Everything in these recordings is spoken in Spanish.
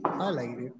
Al aire.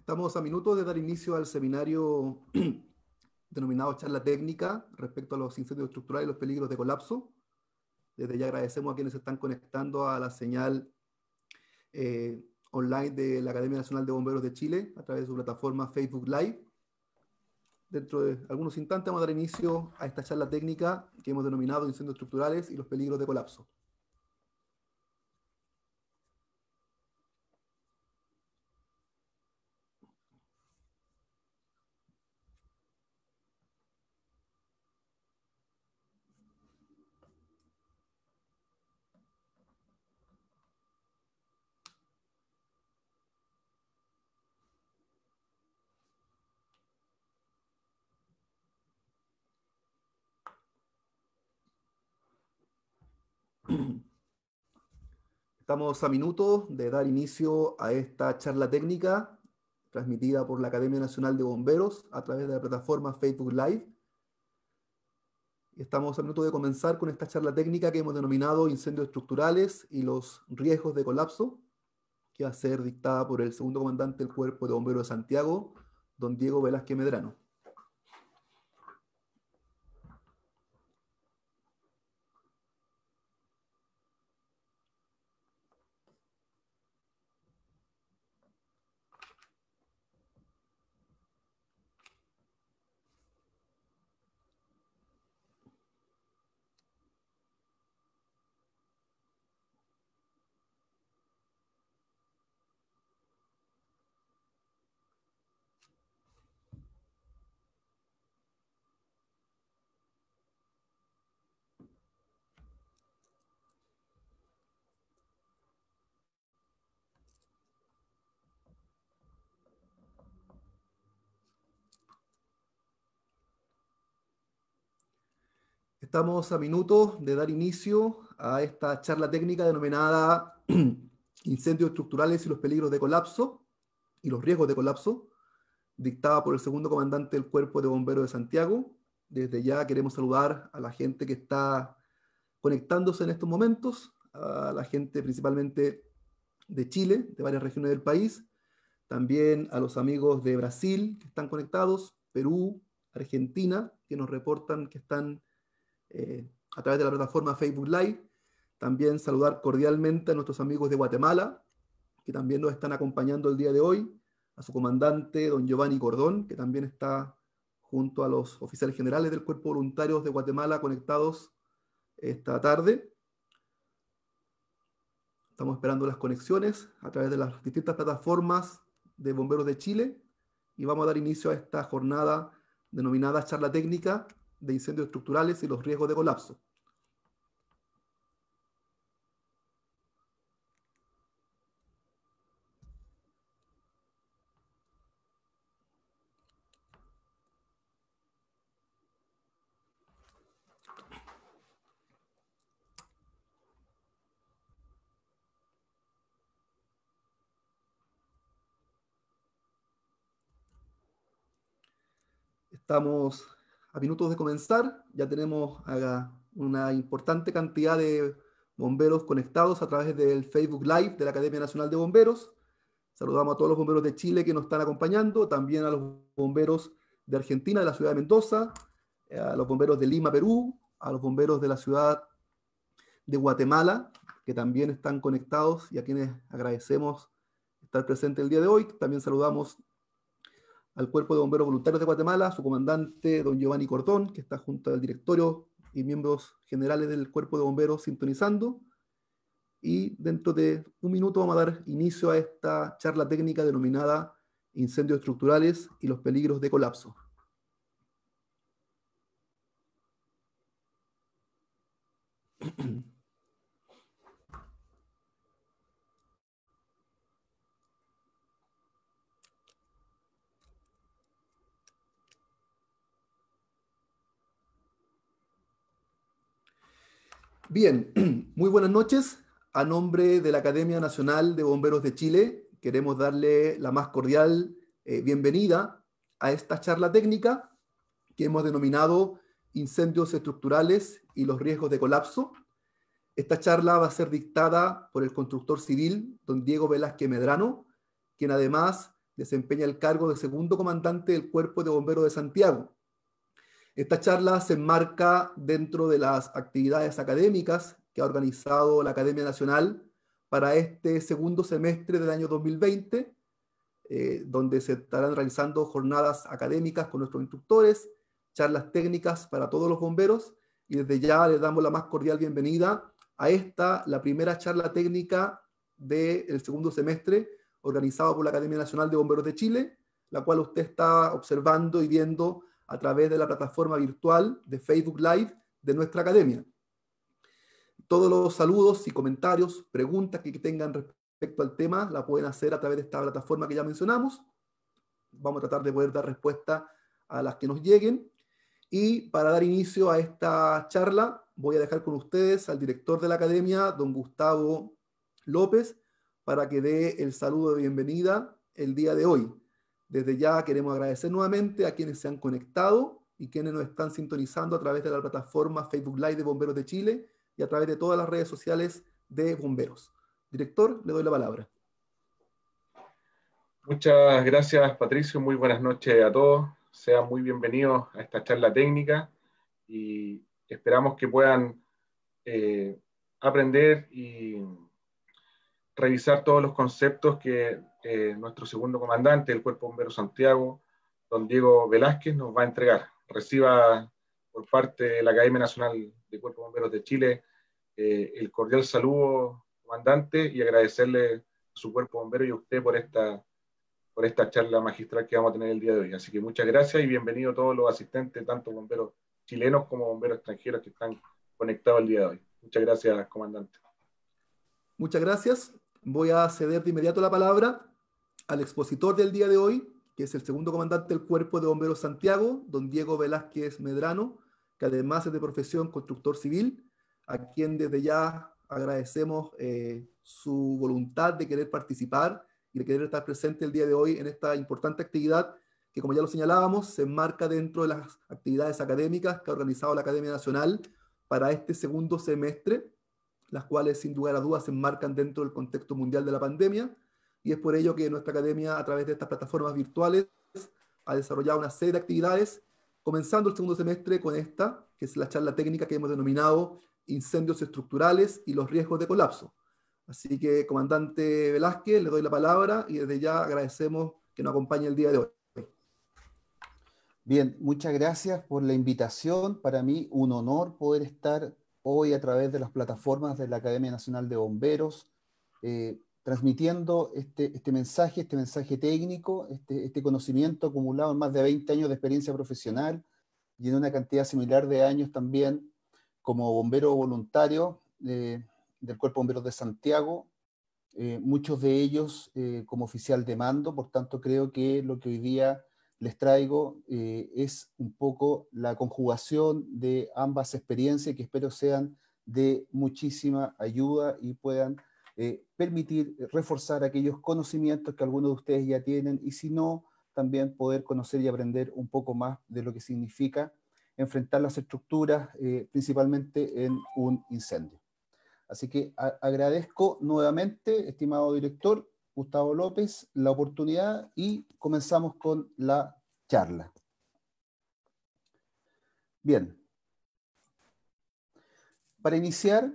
Estamos a minutos de dar inicio al seminario denominado Charla Técnica respecto a los incendios estructurales y los peligros de colapso. Desde ya agradecemos a quienes se están conectando a la señal online de la Academia Nacional de Bomberos de Chile a través de su plataforma Facebook Live. Dentro de algunos instantes vamos a dar inicio a esta charla técnica que hemos denominado Incendios Estructurales y los peligros de colapso. Estamos a minutos de dar inicio a esta charla técnica transmitida por la Academia Nacional de Bomberos a través de la plataforma Facebook Live. Estamos a minutos de comenzar con esta charla técnica que hemos denominado Incendios Estructurales y los riesgos de colapso, que va a ser dictada por el segundo comandante del Cuerpo de Bomberos de Santiago, don Diego Velázquez Medrano. Estamos a minutos de dar inicio a esta charla técnica denominada Incendios estructurales y los peligros de colapso y los riesgos de colapso, dictada por el segundo comandante del Cuerpo de Bomberos de Santiago. Desde ya queremos saludar a la gente que está conectándose en estos momentos, a la gente principalmente de Chile, de varias regiones del país, también a los amigos de Brasil que están conectados, Perú, Argentina, que nos reportan que están a través de la plataforma Facebook Live. También saludar cordialmente a nuestros amigos de Guatemala, que también nos están acompañando el día de hoy, a su comandante, don Giovanni Cordón, que también está junto a los oficiales generales del Cuerpo de Voluntarios de Guatemala conectados esta tarde. Estamos esperando las conexiones a través de las distintas plataformas de Bomberos de Chile y vamos a dar inicio a esta jornada denominada Charla Técnica de Incendios Estructurales y los Riesgos de Colapso. Estamos a minutos de comenzar, ya tenemos una importante cantidad de bomberos conectados a través del Facebook Live de la Academia Nacional de Bomberos. Saludamos a todos los bomberos de Chile que nos están acompañando, también a los bomberos de Argentina, de la ciudad de Mendoza, a los bomberos de Lima, Perú, a los bomberos de la ciudad de Guatemala, que también están conectados y a quienes agradecemos estar presentes el día de hoy. También saludamos al Cuerpo de Bomberos Voluntarios de Guatemala, su comandante, don Giovanni Cordón, que está junto al directorio y miembros generales del Cuerpo de Bomberos sintonizando. Y dentro de un minuto vamos a dar inicio a esta charla técnica denominada Incendios estructurales y los peligros de colapso. Bien, muy buenas noches. A nombre de la Academia Nacional de Bomberos de Chile, queremos darle la más cordial bienvenida a esta charla técnica que hemos denominado Incendios estructurales y los riesgos de colapso. Esta charla va a ser dictada por el constructor civil, don Diego Velázquez Medrano, quien además desempeña el cargo de segundo comandante del Cuerpo de Bomberos de Santiago. Esta charla se enmarca dentro de las actividades académicas que ha organizado la Academia Nacional para este segundo semestre del año 2020, donde se estarán realizando jornadas académicas con nuestros instructores, charlas técnicas para todos los bomberos, y desde ya les damos la más cordial bienvenida a esta, la primera charla técnica del segundo semestre, organizada por la Academia Nacional de Bomberos de Chile, la cual usted está observando y viendo a través de la plataforma virtual de Facebook Live de nuestra academia. Todos los saludos y comentarios, preguntas que tengan respecto al tema, la pueden hacer a través de esta plataforma que ya mencionamos. Vamos a tratar de poder dar respuesta a las que nos lleguen. Y para dar inicio a esta charla, voy a dejar con ustedes al director de la academia, don Gustavo López, para que dé el saludo de bienvenida el día de hoy. Desde ya queremos agradecer nuevamente a quienes se han conectado y quienes nos están sintonizando a través de la plataforma Facebook Live de Bomberos de Chile y a través de todas las redes sociales de bomberos. Director, le doy la palabra. Muchas gracias, Patricio. Muy buenas noches a todos. Sean muy bienvenidos a esta charla técnica y esperamos que puedan aprender y revisar todos los conceptos que nuestro segundo comandante del Cuerpo de Bomberos Santiago, don Diego Velázquez, nos va a entregar. Reciba por parte de la Academia Nacional de Cuerpo de Bomberos de Chile el cordial saludo, comandante, y agradecerle a su Cuerpo de Bomberos y a usted por esta charla magistral que vamos a tener el día de hoy. Así que muchas gracias y bienvenidos a todos los asistentes, tanto bomberos chilenos como bomberos extranjeros que están conectados el día de hoy. Muchas gracias, comandante. Muchas gracias. Voy a ceder de inmediato la palabra al expositor del día de hoy, que es el segundo comandante del Cuerpo de Bomberos Santiago, don Diego Velázquez Medrano, que además es de profesión constructor civil, a quien desde ya agradecemos su voluntad de querer participar y de querer estar presente el día de hoy en esta importante actividad que, como ya lo señalábamos, se enmarca dentro de las actividades académicas que ha organizado la Academia Nacional para este segundo semestre, las cuales sin lugar a dudas se enmarcan dentro del contexto mundial de la pandemia, y es por ello que nuestra academia, a través de estas plataformas virtuales, ha desarrollado una serie de actividades, comenzando el segundo semestre con esta, que es la charla técnica que hemos denominado Incendios estructurales y los riesgos de colapso. Así que, comandante Velázquez, le doy la palabra y desde ya agradecemos que nos acompañe el día de hoy. Bien, muchas gracias por la invitación. Para mí un honor poder estar hoy a través de las plataformas de la Academia Nacional de Bomberos, transmitiendo este mensaje técnico, este conocimiento acumulado en más de 20 años de experiencia profesional y en una cantidad similar de años también como bombero voluntario del Cuerpo de Bomberos de Santiago, muchos de ellos como oficial de mando. Por tanto, creo que lo que hoy día les traigo es un poco la conjugación de ambas experiencias que espero sean de muchísima ayuda y puedan permitir reforzar aquellos conocimientos que algunos de ustedes ya tienen, y si no, también poder conocer y aprender un poco más de lo que significa enfrentar las estructuras, principalmente en un incendio. Así que agradezco nuevamente, estimado director Gustavo López, la oportunidad y comenzamos con la charla. Bien. Para iniciar,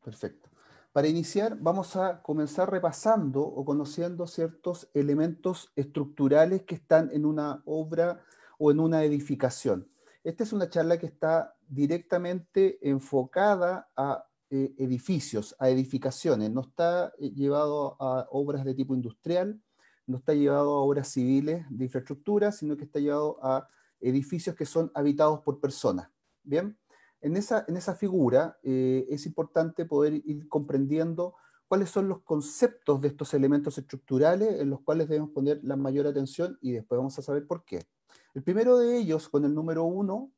perfecto. Para iniciar vamos a comenzar repasando o conociendo ciertos elementos estructurales que están en una obra o en una edificación. Esta es una charla que está directamente enfocada a edificios, a edificaciones. No está llevado a obras de tipo industrial, no está llevado a obras civiles de infraestructura, sino que está llevado a edificios que son habitados por personas. Bien, en esa figura es importante poder ir comprendiendo cuáles son los conceptos de estos elementos estructurales en los cuales debemos poner la mayor atención, y después vamos a saber por qué. El primero de ellos, con el número 1,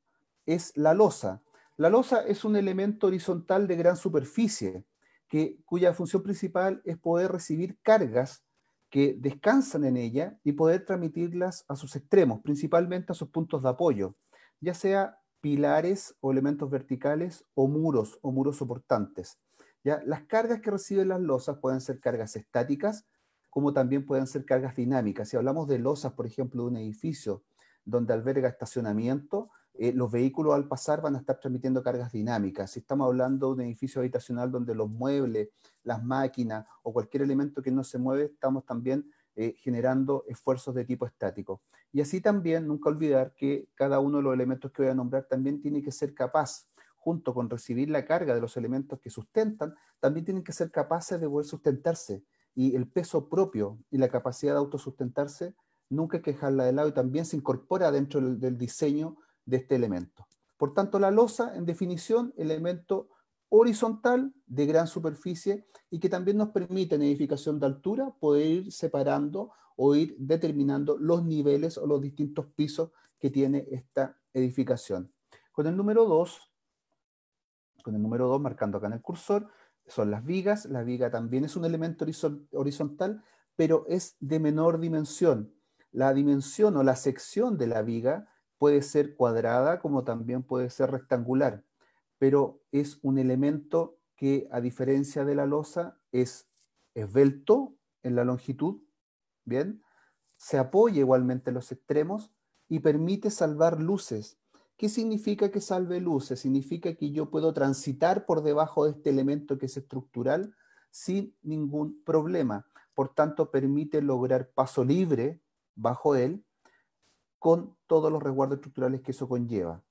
es la losa. La losa es un elemento horizontal de gran superficie, cuya función principal es poder recibir cargas que descansan en ella y poder transmitirlas a sus extremos, principalmente a sus puntos de apoyo, ya sea pilares o elementos verticales o muros soportantes. ¿Ya? Las cargas que reciben las losas pueden ser cargas estáticas, como también pueden ser cargas dinámicas. Si hablamos de losas, por ejemplo, de un edificio donde alberga estacionamiento, los vehículos al pasar van a estar transmitiendo cargas dinámicas. Si estamos hablando de un edificio habitacional donde los muebles, las máquinas o cualquier elemento que no se mueve, estamos también generando esfuerzos de tipo estático. Y así también, nunca olvidar que cada uno de los elementos que voy a nombrar también tiene que ser capaz, junto con recibir la carga de los elementos que sustentan, también tienen que ser capaces de poder sustentarse. Y el peso propio y la capacidad de autosustentarse nunca hay que dejarla de lado, y también se incorpora dentro del diseño de este elemento. Por tanto, la losa, en definición, elemento horizontal de gran superficie y que también nos permite en edificación de altura poder ir separando o ir determinando los niveles o los distintos pisos que tiene esta edificación. Con el número 2, marcando acá en el cursor, son las vigas. La viga también es un elemento horizontal, pero es de menor dimensión. La dimensión o la sección de la viga puede ser cuadrada como también puede ser rectangular, pero es un elemento que, a diferencia de la losa, es esbelto en la longitud, ¿bien? Se apoya igualmente en los extremos y permite salvar luces. ¿Qué significa que salve luces? Significa que yo puedo transitar por debajo de este elemento que es estructural sin ningún problema. Por tanto, permite lograr paso libre bajo él con todos los resguardos estructurales que eso conlleva.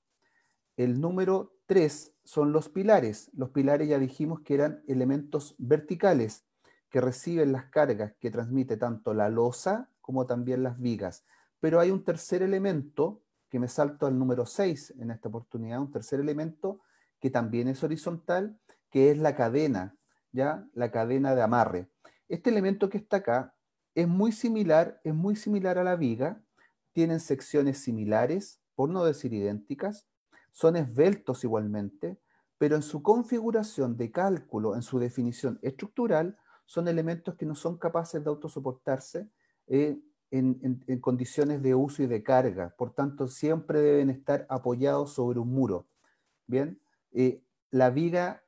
El número 3 son los pilares. Los pilares ya dijimos que eran elementos verticales que reciben las cargas que transmite tanto la losa como también las vigas. Pero hay un tercer elemento, que me salto al número 6 en esta oportunidad, un tercer elemento que también es horizontal, que es la cadena, ¿ya? La cadena de amarre. Este elemento que está acá es muy similar a la viga, tienen secciones similares, por no decir idénticas, son esbeltos igualmente, pero en su configuración de cálculo, en su definición estructural, son elementos que no son capaces de autosoportarse en condiciones de uso y de carga. Por tanto, siempre deben estar apoyados sobre un muro. Bien, la viga,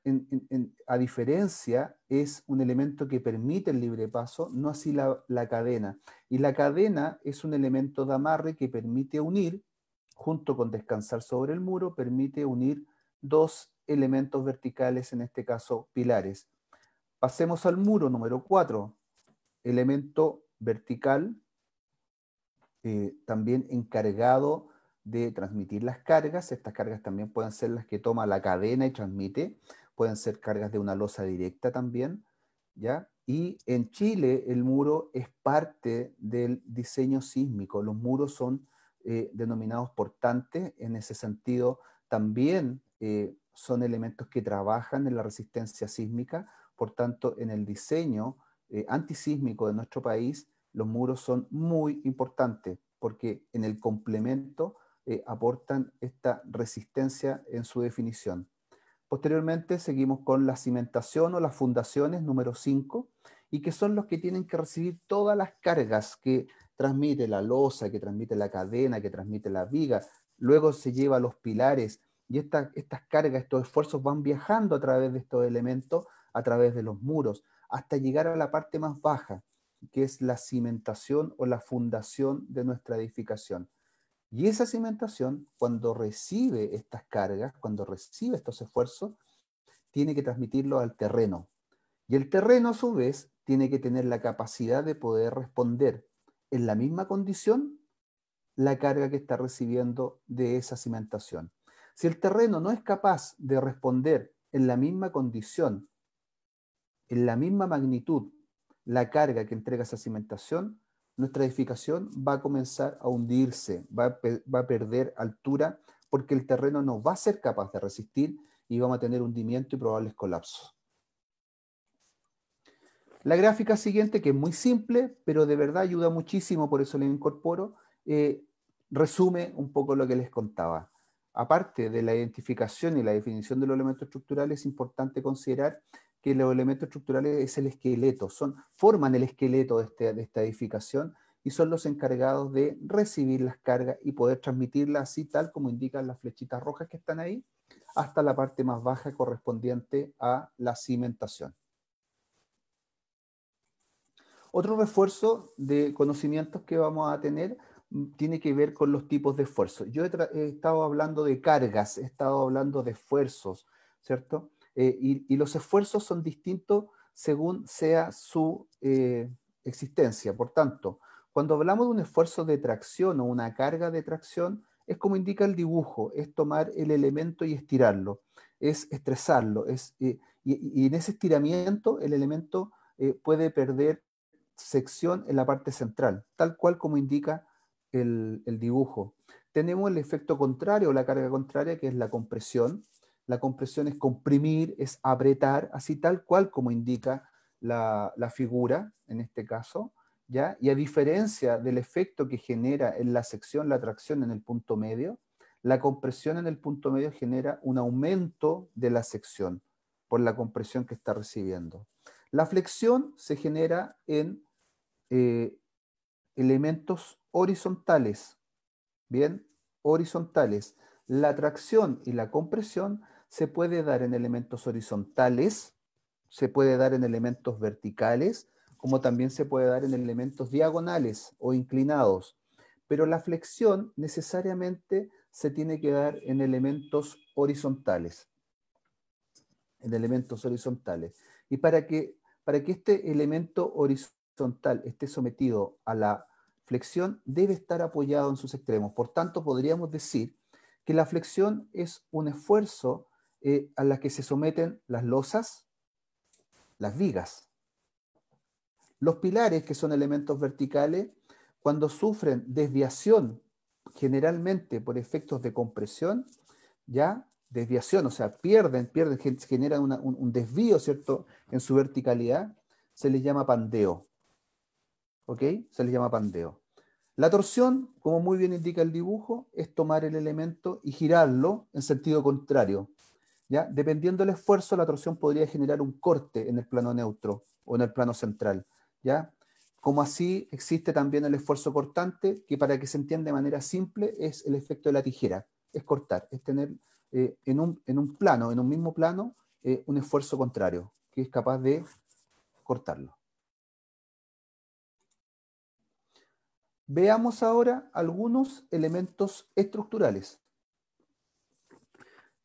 a diferencia, es un elemento que permite el libre paso, no así la cadena. Y la cadena es un elemento de amarre que permite unir, junto con descansar sobre el muro, permite unir dos elementos verticales, en este caso pilares. Pasemos al muro número 4, elemento vertical, también encargado de transmitir las cargas. Estas cargas también pueden ser las que toma la cadena y transmite, pueden ser cargas de una losa directa también, ¿ya? Y en Chile el muro es parte del diseño sísmico. Los muros son denominados portantes, en ese sentido también son elementos que trabajan en la resistencia sísmica. Por tanto, en el diseño antisísmico de nuestro país, los muros son muy importantes porque en el complemento aportan esta resistencia en su definición. Posteriormente seguimos con la cimentación o las fundaciones número 5, y que son los que tienen que recibir todas las cargas que transmite la losa, que transmite la cadena, que transmite la viga. Luego se lleva a los pilares, y estas cargas, estos esfuerzos van viajando a través de estos elementos, a través de los muros, hasta llegar a la parte más baja, que es la cimentación o la fundación de nuestra edificación. Y esa cimentación, cuando recibe estas cargas, cuando recibe estos esfuerzos, tiene que transmitirlo al terreno. Y el terreno, a su vez, tiene que tener la capacidad de poder responder en la misma condición la carga que está recibiendo de esa cimentación. Si el terreno no es capaz de responder en la misma condición, en la misma magnitud, la carga que entrega esa cimentación, nuestra edificación va a comenzar a hundirse, va a perder altura, porque el terreno no va a ser capaz de resistir y vamos a tener hundimiento y probables colapsos. La gráfica siguiente, que es muy simple, pero de verdad ayuda muchísimo, por eso la incorporo, resume un poco lo que les contaba. Aparte de la identificación y la definición de los elementos estructurales, es importante considerar que los elementos estructurales es el esqueleto, forman el esqueleto de esta edificación y son los encargados de recibir las cargas y poder transmitirlas así tal como indican las flechitas rojas que están ahí, hasta la parte más baja correspondiente a la cimentación. Otro refuerzo de conocimientos que vamos a tener tiene que ver con los tipos de esfuerzos. Yo he estado hablando de cargas, he estado hablando de esfuerzos, ¿cierto? Y los esfuerzos son distintos según sea su existencia. Por tanto, cuando hablamos de un esfuerzo de tracción o una carga de tracción, es como indica el dibujo, es tomar el elemento y estirarlo, es estresarlo, y en ese estiramiento el elemento puede perder sección en la parte central, tal cual como indica el dibujo. Tenemos el efecto contrario, la carga contraria, que es la compresión. La compresión es comprimir, es apretar, así tal cual como indica la figura, en este caso, ¿ya? Y a diferencia del efecto que genera en la sección la tracción en el punto medio, la compresión en el punto medio genera un aumento de la sección por la compresión que está recibiendo. La flexión se genera en elementos horizontales, bien, horizontales. La tracción y la compresión se puede dar en elementos horizontales, se puede dar en elementos verticales, como también se puede dar en elementos diagonales o inclinados. Pero la flexión necesariamente se tiene que dar en elementos horizontales. En elementos horizontales. Y para que este elemento horizontal esté sometido a la flexión, debe estar apoyado en sus extremos. Por tanto, podríamos decir que la flexión es un esfuerzo a la que se someten las losas, las vigas. Los pilares, que son elementos verticales, cuando sufren desviación, generalmente por efectos de compresión, ya desviación, o sea, pierden, generan un desvío, ¿cierto?, en su verticalidad, se les llama pandeo. ¿Ok? Se les llama pandeo. La torsión, como muy bien indica el dibujo, es tomar el elemento y girarlo en sentido contrario, ¿ya? Dependiendo del esfuerzo, la torsión podría generar un corte en el plano neutro o en el plano central, ¿ya? Como así existe también el esfuerzo cortante, que para que se entienda de manera simple es el efecto de la tijera, es cortar, es tener en un plano, en un mismo plano, un esfuerzo contrario, que es capaz de cortarlo. Veamos ahora algunos elementos estructurales.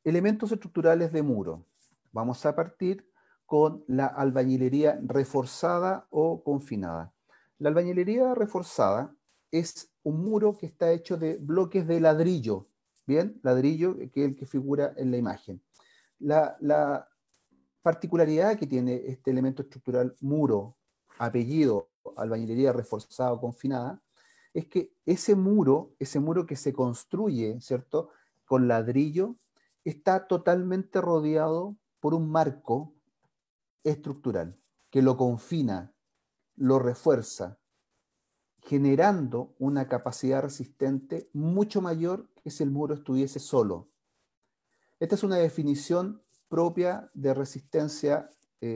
Elementos estructurales de muro. Vamos a partir con la albañilería reforzada o confinada. La albañilería reforzada es un muro que está hecho de bloques de ladrillo, ¿bien? Ladrillo, que es el que figura en la imagen. La particularidad que tiene este elemento estructural muro, apellido albañilería reforzada o confinada, es que ese muro que se construye, ¿cierto?, con ladrillo, está totalmente rodeado por un marco estructural que lo confina, lo refuerza, generando una capacidad resistente mucho mayor que si el muro estuviese solo. Esta es una definición propia de resistencia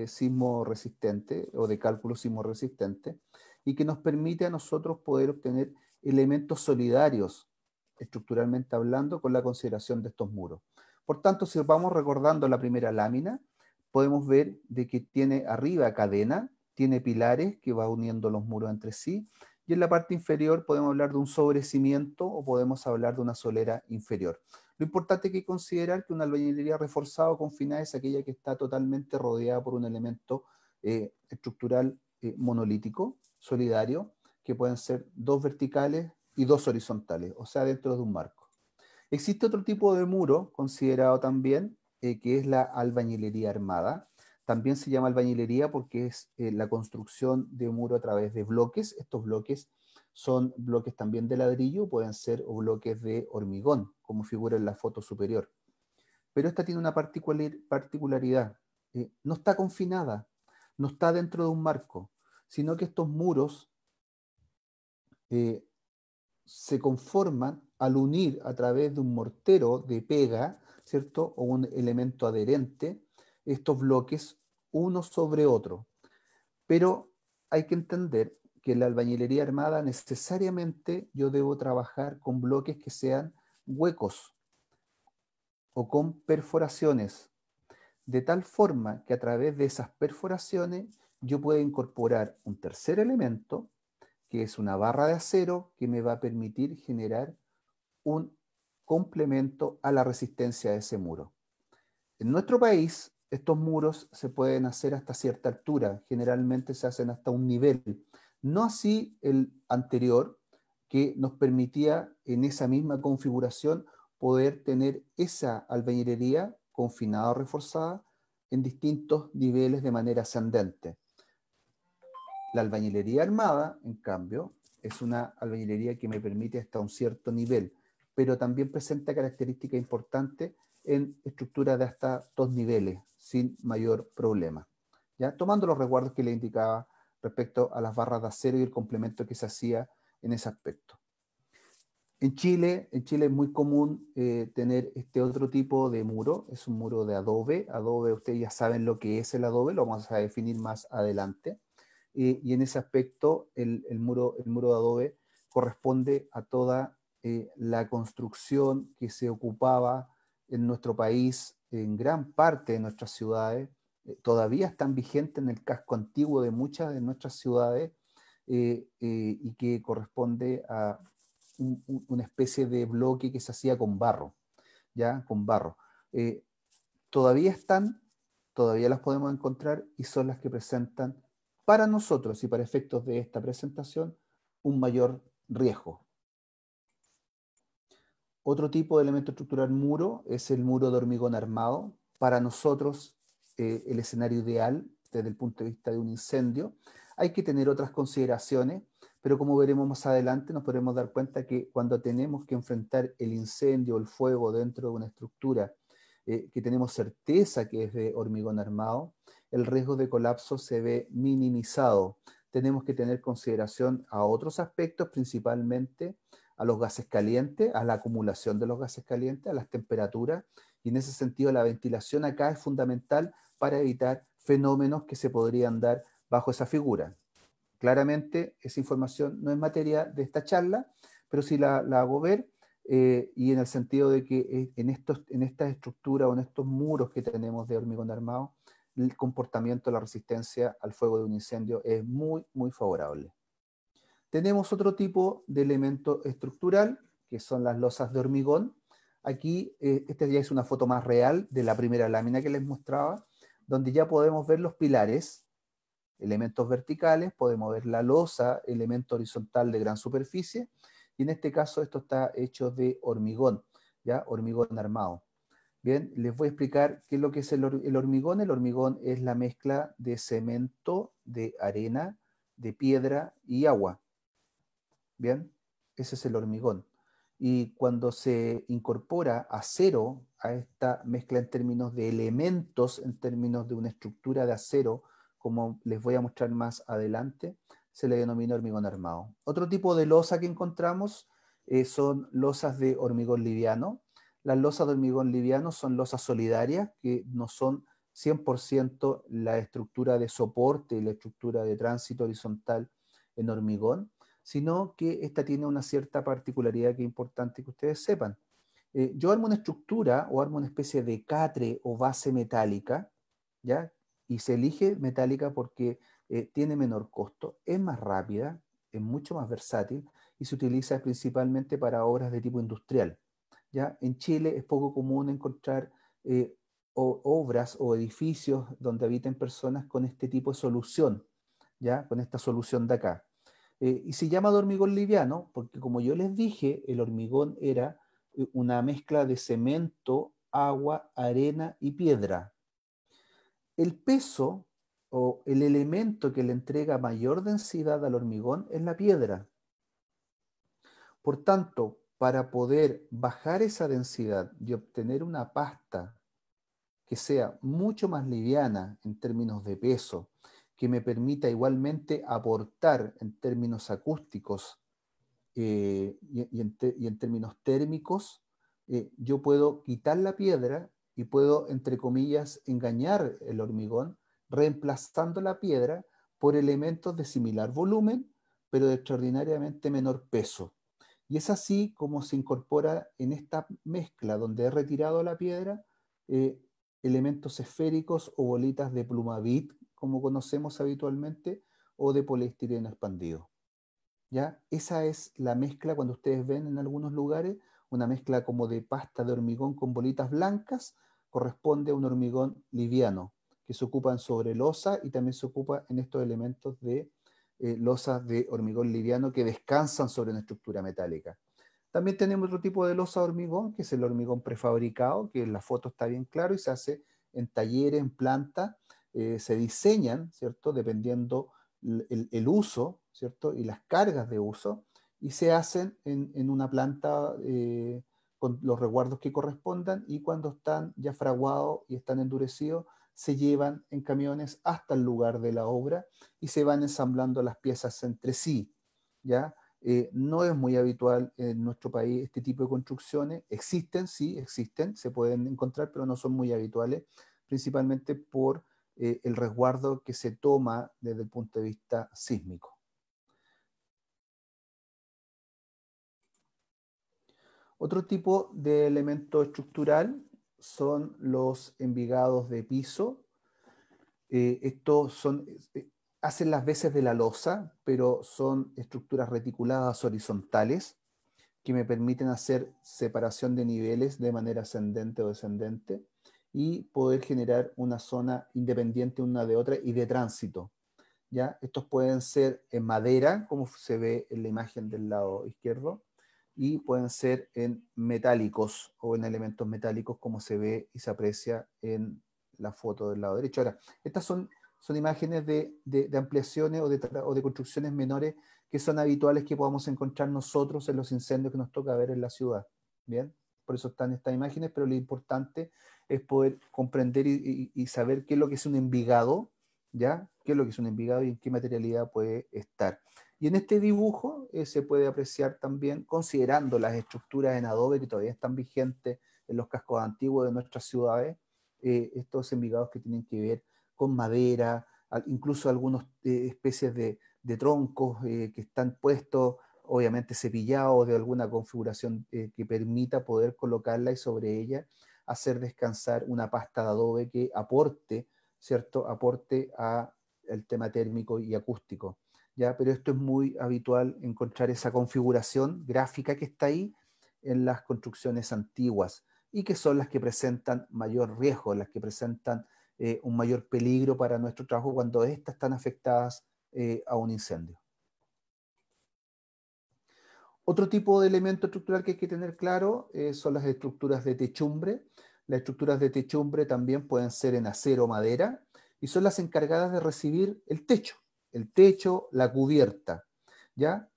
sismo resistente o de cálculo sismo resistente y que nos permite a nosotros poder obtener elementos solidarios, estructuralmente hablando, con la consideración de estos muros. Por tanto, si vamos recordando la primera lámina, podemos ver de que tiene arriba cadena, tiene pilares que va uniendo los muros entre sí, y en la parte inferior podemos hablar de un sobrecimiento o podemos hablar de una solera inferior. Lo importante es que considerar que una albañilería reforzada o confinada es aquella que está totalmente rodeada por un elemento estructural monolítico, solidario, que pueden ser dos verticales y dos horizontales, o sea, dentro de un marco. Existe otro tipo de muro considerado también, que es la albañilería armada. También se llama albañilería porque es la construcción de un muro a través de bloques. Estos bloques son bloques también de ladrillo, pueden ser o bloques de hormigón, como figura en la foto superior. Pero esta tiene una particularidad. No está confinada, no está dentro de un marco, sino que estos muros se conforman al unir a través de un mortero de pega, ¿cierto? O un elemento adherente, estos bloques uno sobre otro. Pero hay que entender que en la albañilería armada necesariamente yo debo trabajar con bloques que sean huecos o con perforaciones, de tal forma que a través de esas perforaciones yo pueda incorporar un tercer elemento, que es una barra de acero que me va a permitir generar un complemento a la resistencia de ese muro. En nuestro país, estos muros se pueden hacer hasta cierta altura, generalmente se hacen hasta un nivel. No así el anterior, que nos permitía en esa misma configuración poder tener esa albañilería confinada o reforzada en distintos niveles de manera ascendente. La albañilería armada, en cambio, es una albañilería que me permite hasta un cierto nivel, pero también presenta características importantes en estructuras de hasta 2 niveles, sin mayor problema. ¿Ya? Tomando los resguardos que le indicaba respecto a las barras de acero y el complemento que se hacía en ese aspecto. En Chile es muy común tener este otro tipo de muro, es un muro de adobe. Adobe, ustedes ya saben lo que es el adobe, lo vamos a definir más adelante. Y en ese aspecto el muro de adobe corresponde a toda la construcción que se ocupaba en nuestro país, en gran parte de nuestras ciudades, todavía están vigentes en el casco antiguo de muchas de nuestras ciudades, y que corresponde a una especie de bloque que se hacía con barro, ¿ya? Con barro. Todavía están, todavía las podemos encontrar y son las que presentan para nosotros y para efectos de esta presentación un mayor riesgo. Otro tipo de elemento estructural muro es el muro de hormigón armado. Para nosotros, el escenario ideal desde el punto de vista de un incendio. Hay que tener otras consideraciones, pero como veremos más adelante nos podremos dar cuenta que cuando tenemos que enfrentar el incendio o el fuego dentro de una estructura que tenemos certeza que es de hormigón armado, el riesgo de colapso se ve minimizado. tenemos que tener consideración a otros aspectos, principalmente a los gases calientes, a la acumulación de los gases calientes, a las temperaturas, y en ese sentido la ventilación acá es fundamental para evitar fenómenos que se podrían dar bajo esa figura. Claramente esa información no es materia de esta charla, pero sí la hago ver, y en el sentido de que en esta estructura o en estos muros que tenemos de hormigón armado, el comportamiento de la resistencia al fuego de un incendio es muy, muy favorable. Tenemos otro tipo de elemento estructural, que son las losas de hormigón. Aquí, esta ya es una foto más real de la primera lámina que les mostraba, donde ya podemos ver los pilares, elementos verticales, podemos ver la losa, elemento horizontal de gran superficie, y en este caso esto está hecho de hormigón, ¿ya? Hormigón armado. Bien, les voy a explicar qué es lo que es el hormigón. El hormigón es la mezcla de cemento, de arena, de piedra y agua. Bien, ese es el hormigón. Y cuando se incorpora acero a esta mezcla en términos de elementos, en términos de una estructura de acero, como les voy a mostrar más adelante, se le denomina hormigón armado. Otro tipo de losa que encontramos son losas de hormigón liviano. Las losas de hormigón liviano son losas solidarias que no son 100% la estructura de soporte y la estructura de tránsito horizontal en hormigón, sino que esta tiene una cierta particularidad que es importante que ustedes sepan. Yo armo una estructura o armo una especie de catre o base metálica, ¿ya? Y se elige metálica porque tiene menor costo, es más rápida, es mucho más versátil y se utiliza principalmente para obras de tipo industrial. ¿Ya? En Chile es poco común encontrar obras o edificios donde habiten personas con este tipo de solución, ¿ya? Con esta solución de acá. Y se llama de hormigón liviano porque, como yo les dije, el hormigón era una mezcla de cemento, agua, arena y piedra. El peso o el elemento que le entrega mayor densidad al hormigón es la piedra. Por tanto, para poder bajar esa densidad y obtener una pasta que sea mucho más liviana en términos de peso, que me permita igualmente aportar en términos acústicos y en términos térmicos, yo puedo quitar la piedra y puedo, entre comillas, engañar el hormigón, reemplazando la piedra por elementos de similar volumen, pero de extraordinariamente menor peso. Y es así como se incorpora en esta mezcla, donde he retirado la piedra, eh, elementos esféricos o bolitas de plumavit, como conocemos habitualmente, o de poliestireno expandido. ¿Ya? Esa es la mezcla cuando ustedes ven en algunos lugares, una mezcla como de pasta de hormigón con bolitas blancas, corresponde a un hormigón liviano, que se ocupa en sobre losa y también se ocupa en estos elementos de losas de hormigón liviano que descansan sobre una estructura metálica. También tenemos otro tipo de losa de hormigón, que es el hormigón prefabricado, que en la foto está bien claro y se hace en talleres, en planta, se diseñan, ¿cierto? Dependiendo el uso, ¿cierto? Y las cargas de uso, y se hacen en una planta con los resguardos que correspondan, y cuando están ya fraguados y están endurecidos, se llevan en camiones hasta el lugar de la obra y se van ensamblando las piezas entre sí, ¿ya? No es muy habitual en nuestro país este tipo de construcciones. Existen, sí, existen, se pueden encontrar, pero no son muy habituales, principalmente por el resguardo que se toma desde el punto de vista sísmico. Otro tipo de elemento estructural son los envigados de piso. Estos hacen las veces de la losa, pero son estructuras reticuladas horizontales que me permiten hacer separación de niveles de manera ascendente o descendente y poder generar una zona independiente una de otra y de tránsito. ¿Ya? Estos pueden ser en madera, como se ve en la imagen del lado izquierdo, y pueden ser en metálicos o en elementos metálicos, como se ve y se aprecia en la foto del lado derecho. Ahora, estas son imágenes de ampliaciones o de construcciones menores que son habituales que podamos encontrar nosotros en los incendios que nos toca ver en la ciudad. ¿Bien? Por eso están estas imágenes, pero lo importante es poder comprender y saber qué es lo que es un envigado, ¿ya? ¿Qué es lo que es un envigado y en qué materialidad puede estar? Y en este dibujo se puede apreciar también, considerando las estructuras en adobe que todavía están vigentes en los cascos antiguos de nuestras ciudades, estos envigados que tienen que ver con madera, incluso algunas especies de troncos que están puestos, obviamente cepillados de alguna configuración que permita poder colocarla y sobre ella hacer descansar una pasta de adobe que aporte, ¿cierto? Aporte al tema térmico y acústico. ¿Ya? Pero esto es muy habitual encontrar esa configuración gráfica que está ahí en las construcciones antiguas y que son las que presentan mayor riesgo, las que presentan un mayor peligro para nuestro trabajo cuando éstas están afectadas a un incendio. Otro tipo de elemento estructural que hay que tener claro son las estructuras de techumbre. Las estructuras de techumbre también pueden ser en acero o madera y son las encargadas de recibir el techo, la cubierta, ¿ya?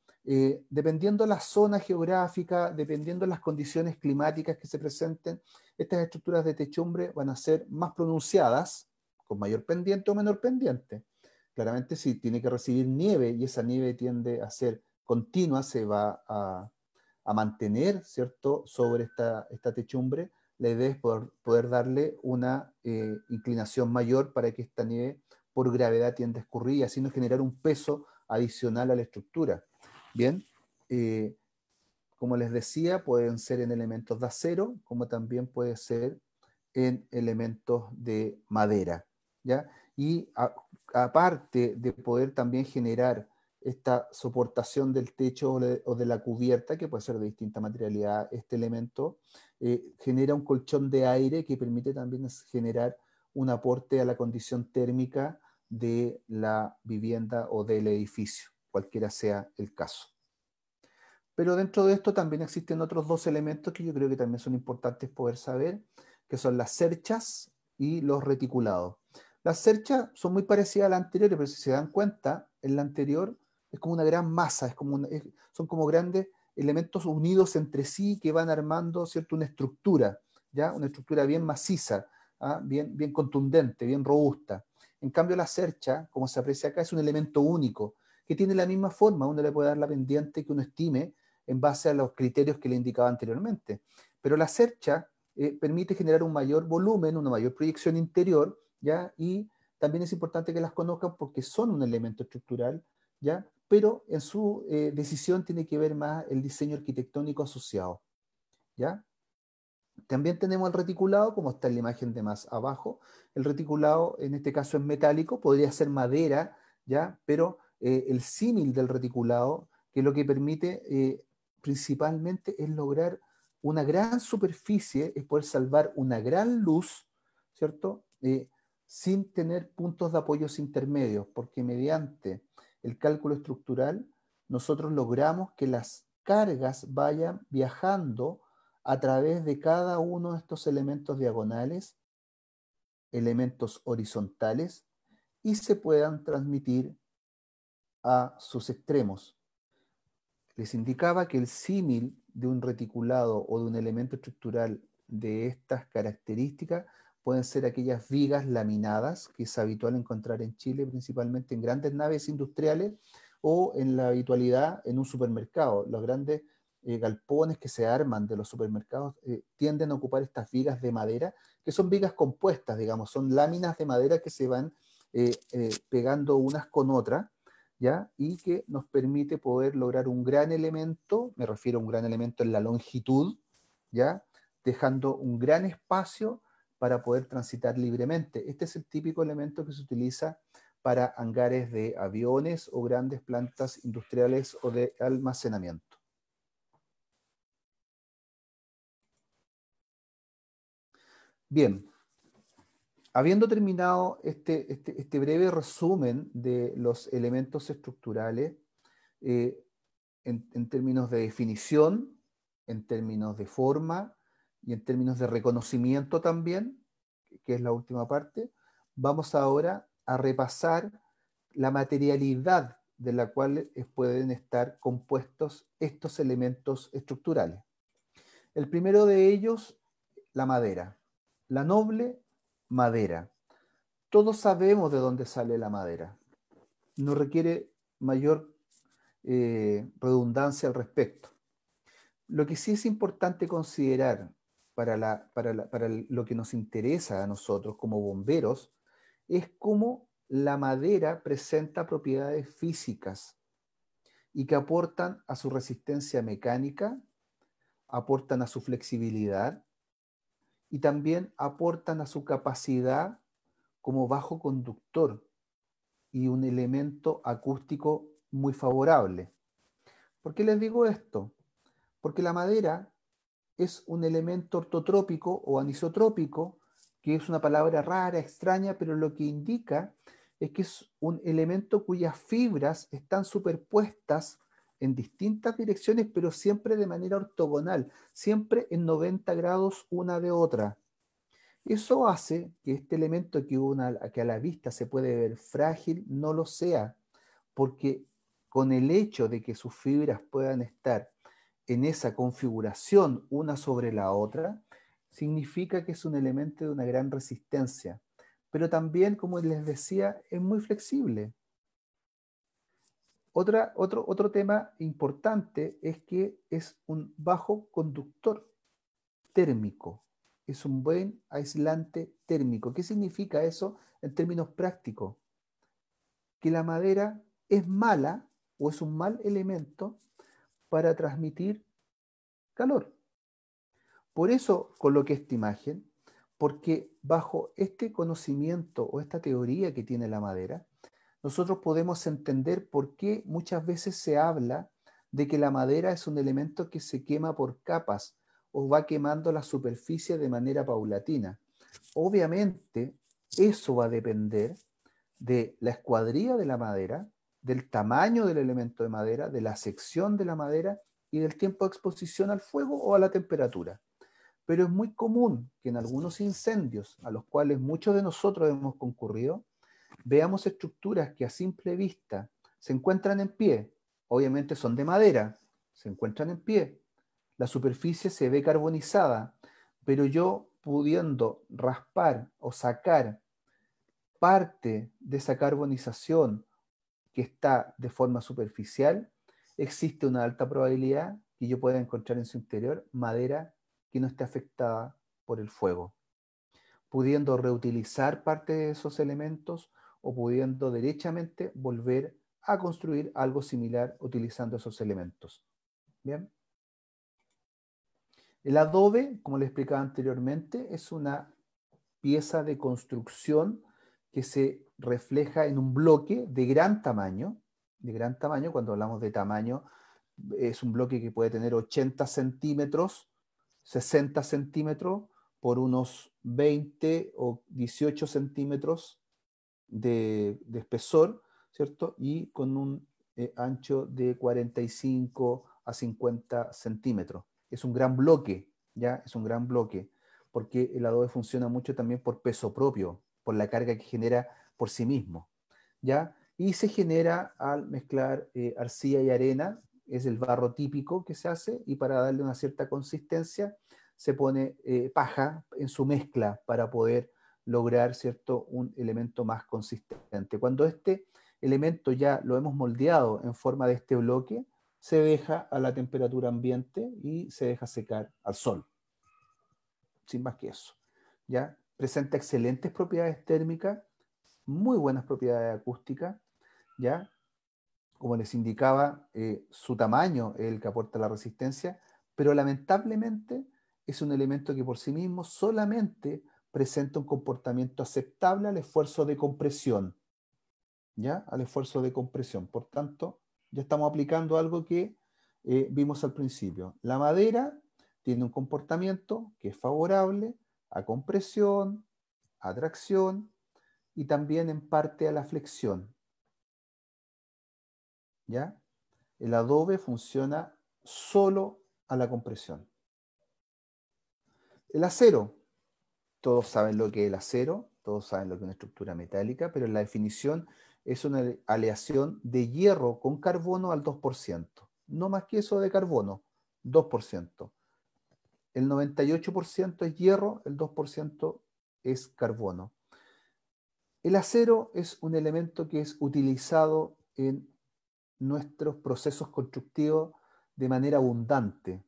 Dependiendo la zona geográfica, dependiendo las condiciones climáticas que se presenten, estas estructuras de techumbre van a ser más pronunciadas, con mayor pendiente o menor pendiente. Claramente si tiene que recibir nieve y esa nieve tiende a ser continua, se va a mantener, ¿cierto?, sobre esta techumbre. La idea es poder darle una inclinación mayor para que esta nieve por gravedad tienda a escurrir y así no generar un peso adicional a la estructura. Bien, como les decía, pueden ser en elementos de acero, como también puede ser en elementos de madera, ¿ya? Y aparte de poder también generar esta soportación del techo o de la cubierta, que puede ser de distinta materialidad, este elemento genera un colchón de aire que permite también generar un aporte a la condición térmica de la vivienda o del edificio, cualquiera sea el caso. Pero dentro de esto también existen otros dos elementos que yo creo que también son importantes poder saber, que son las cerchas y los reticulados. Las cerchas son muy parecidas a las anteriores, pero si se dan cuenta, en la anterior es como una gran masa, son como grandes elementos unidos entre sí que van armando, ¿cierto?, una estructura, ¿ya? Una estructura bien maciza, ¿ah? Bien contundente, bien robusta. En cambio, la cercha, como se aprecia acá, es un elemento único, que tiene la misma forma, uno le puede dar la pendiente que uno estime en base a los criterios que le indicaba anteriormente. Pero la cercha permite generar un mayor volumen, una mayor proyección interior, ¿ya? Y también es importante que las conozcan porque son un elemento estructural, ¿ya? Pero en su decisión tiene que ver más el diseño arquitectónico asociado, ¿ya? También tenemos el reticulado, como está en la imagen de más abajo. El reticulado, en este caso, es metálico, podría ser madera, ¿ya? Pero el símil del reticulado, que lo que permite principalmente es lograr una gran superficie, es poder salvar una gran luz, ¿cierto? Sin tener puntos de apoyos intermedios, porque mediante el cálculo estructural nosotros logramos que las cargas vayan viajando a través de cada uno de estos elementos diagonales, elementos horizontales, y se puedan transmitir a sus extremos. Les indicaba que el símil de un reticulado o de un elemento estructural de estas características pueden ser aquellas vigas laminadas, que es habitual encontrar en Chile, principalmente en grandes naves industriales o en la habitualidad en un supermercado. Los grandes galpones que se arman de los supermercados tienden a ocupar estas vigas de madera, que son vigas compuestas, digamos, son láminas de madera que se van pegando unas con otras, ¿ya? Y que nos permite poder lograr un gran elemento, me refiero a un gran elemento en la longitud, ¿ya? Dejando un gran espacio para poder transitar libremente. Este es el típico elemento que se utiliza para hangares de aviones o grandes plantas industriales o de almacenamiento. Bien, habiendo terminado este breve resumen de los elementos estructurales, en términos de definición, en términos de forma y en términos de reconocimiento también, que es la última parte, vamos ahora a repasar la materialidad de la cual pueden estar compuestos estos elementos estructurales. El primero de ellos, la madera. La noble madera. Todos sabemos de dónde sale la madera. No requiere mayor redundancia al respecto. Lo que sí es importante considerar para lo que nos interesa a nosotros como bomberos es cómo la madera presenta propiedades físicas y que aportan a su resistencia mecánica, aportan a su flexibilidad y también aportan a su capacidad como bajo conductor y un elemento acústico muy favorable. ¿Por qué les digo esto? Porque la madera es un elemento ortotrópico o anisotrópico, que es una palabra rara, extraña, pero lo que indica es que es un elemento cuyas fibras están superpuestas en distintas direcciones, pero siempre de manera ortogonal, siempre en 90 grados una de otra. Eso hace que este elemento que a la vista se puede ver frágil no lo sea, porque con el hecho de que sus fibras puedan estar en esa configuración una sobre la otra, significa que es un elemento de una gran resistencia. Pero también, como les decía, es muy flexible. Otro tema importante es que es un bajo conductor térmico. Es un buen aislante térmico. ¿Qué significa eso en términos prácticos? Que la madera es mala o es un mal elemento para transmitir calor. Por eso coloqué esta imagen, porque bajo este conocimiento o esta teoría que tiene la madera, nosotros podemos entender por qué muchas veces se habla de que la madera es un elemento que se quema por capas o va quemando la superficie de manera paulatina. Obviamente, eso va a depender de la escuadría de la madera, del tamaño del elemento de madera, de la sección de la madera y del tiempo de exposición al fuego o a la temperatura. Pero es muy común que en algunos incendios, a los cuales muchos de nosotros hemos concurrido, veamos estructuras que a simple vista se encuentran en pie, obviamente son de madera, se encuentran en pie, la superficie se ve carbonizada, pero yo pudiendo raspar o sacar parte de esa carbonización que está de forma superficial, existe una alta probabilidad que yo pueda encontrar en su interior madera que no esté afectada por el fuego, pudiendo reutilizar parte de esos elementos o pudiendo derechamente volver a construir algo similar utilizando esos elementos. Bien. El adobe, como les explicaba anteriormente, es una pieza de construcción que se refleja en un bloque de gran tamaño. De gran tamaño, cuando hablamos de tamaño, es un bloque que puede tener 80 centímetros, 60 centímetros por unos 20 o 18 centímetros de espesor, ¿cierto? Y con un ancho de 45 a 50 centímetros. Es un gran bloque, ¿ya? Es un gran bloque, porque el adobe funciona mucho también por peso propio, por la carga que genera por sí mismo, ¿ya? Y se genera al mezclar arcilla y arena, es el barro típico que se hace, y para darle una cierta consistencia se pone paja en su mezcla para poder lograr, ¿cierto?, un elemento más consistente. Cuando este elemento ya lo hemos moldeado en forma de este bloque, se deja a la temperatura ambiente y se deja secar al sol. Sin más que eso. ¿Ya? Presenta excelentes propiedades térmicas, muy buenas propiedades acústicas, ¿ya? Como les indicaba, su tamaño es el que aporta la resistencia, pero lamentablemente es un elemento que por sí mismo solamente presenta un comportamiento aceptable al esfuerzo de compresión, ¿ya? Al esfuerzo de compresión. Por tanto, ya estamos aplicando algo que vimos al principio. La madera tiene un comportamiento que es favorable a compresión, a tracción y también en parte a la flexión, ¿ya? El adobe funciona solo a la compresión. El acero, todos saben lo que es el acero, todos saben lo que es una estructura metálica, pero la definición es una aleación de hierro con carbono al 2%. No más que eso de carbono, 2%. El 98% es hierro, el 2% es carbono. El acero es un elemento que es utilizado en nuestros procesos constructivos de manera abundante.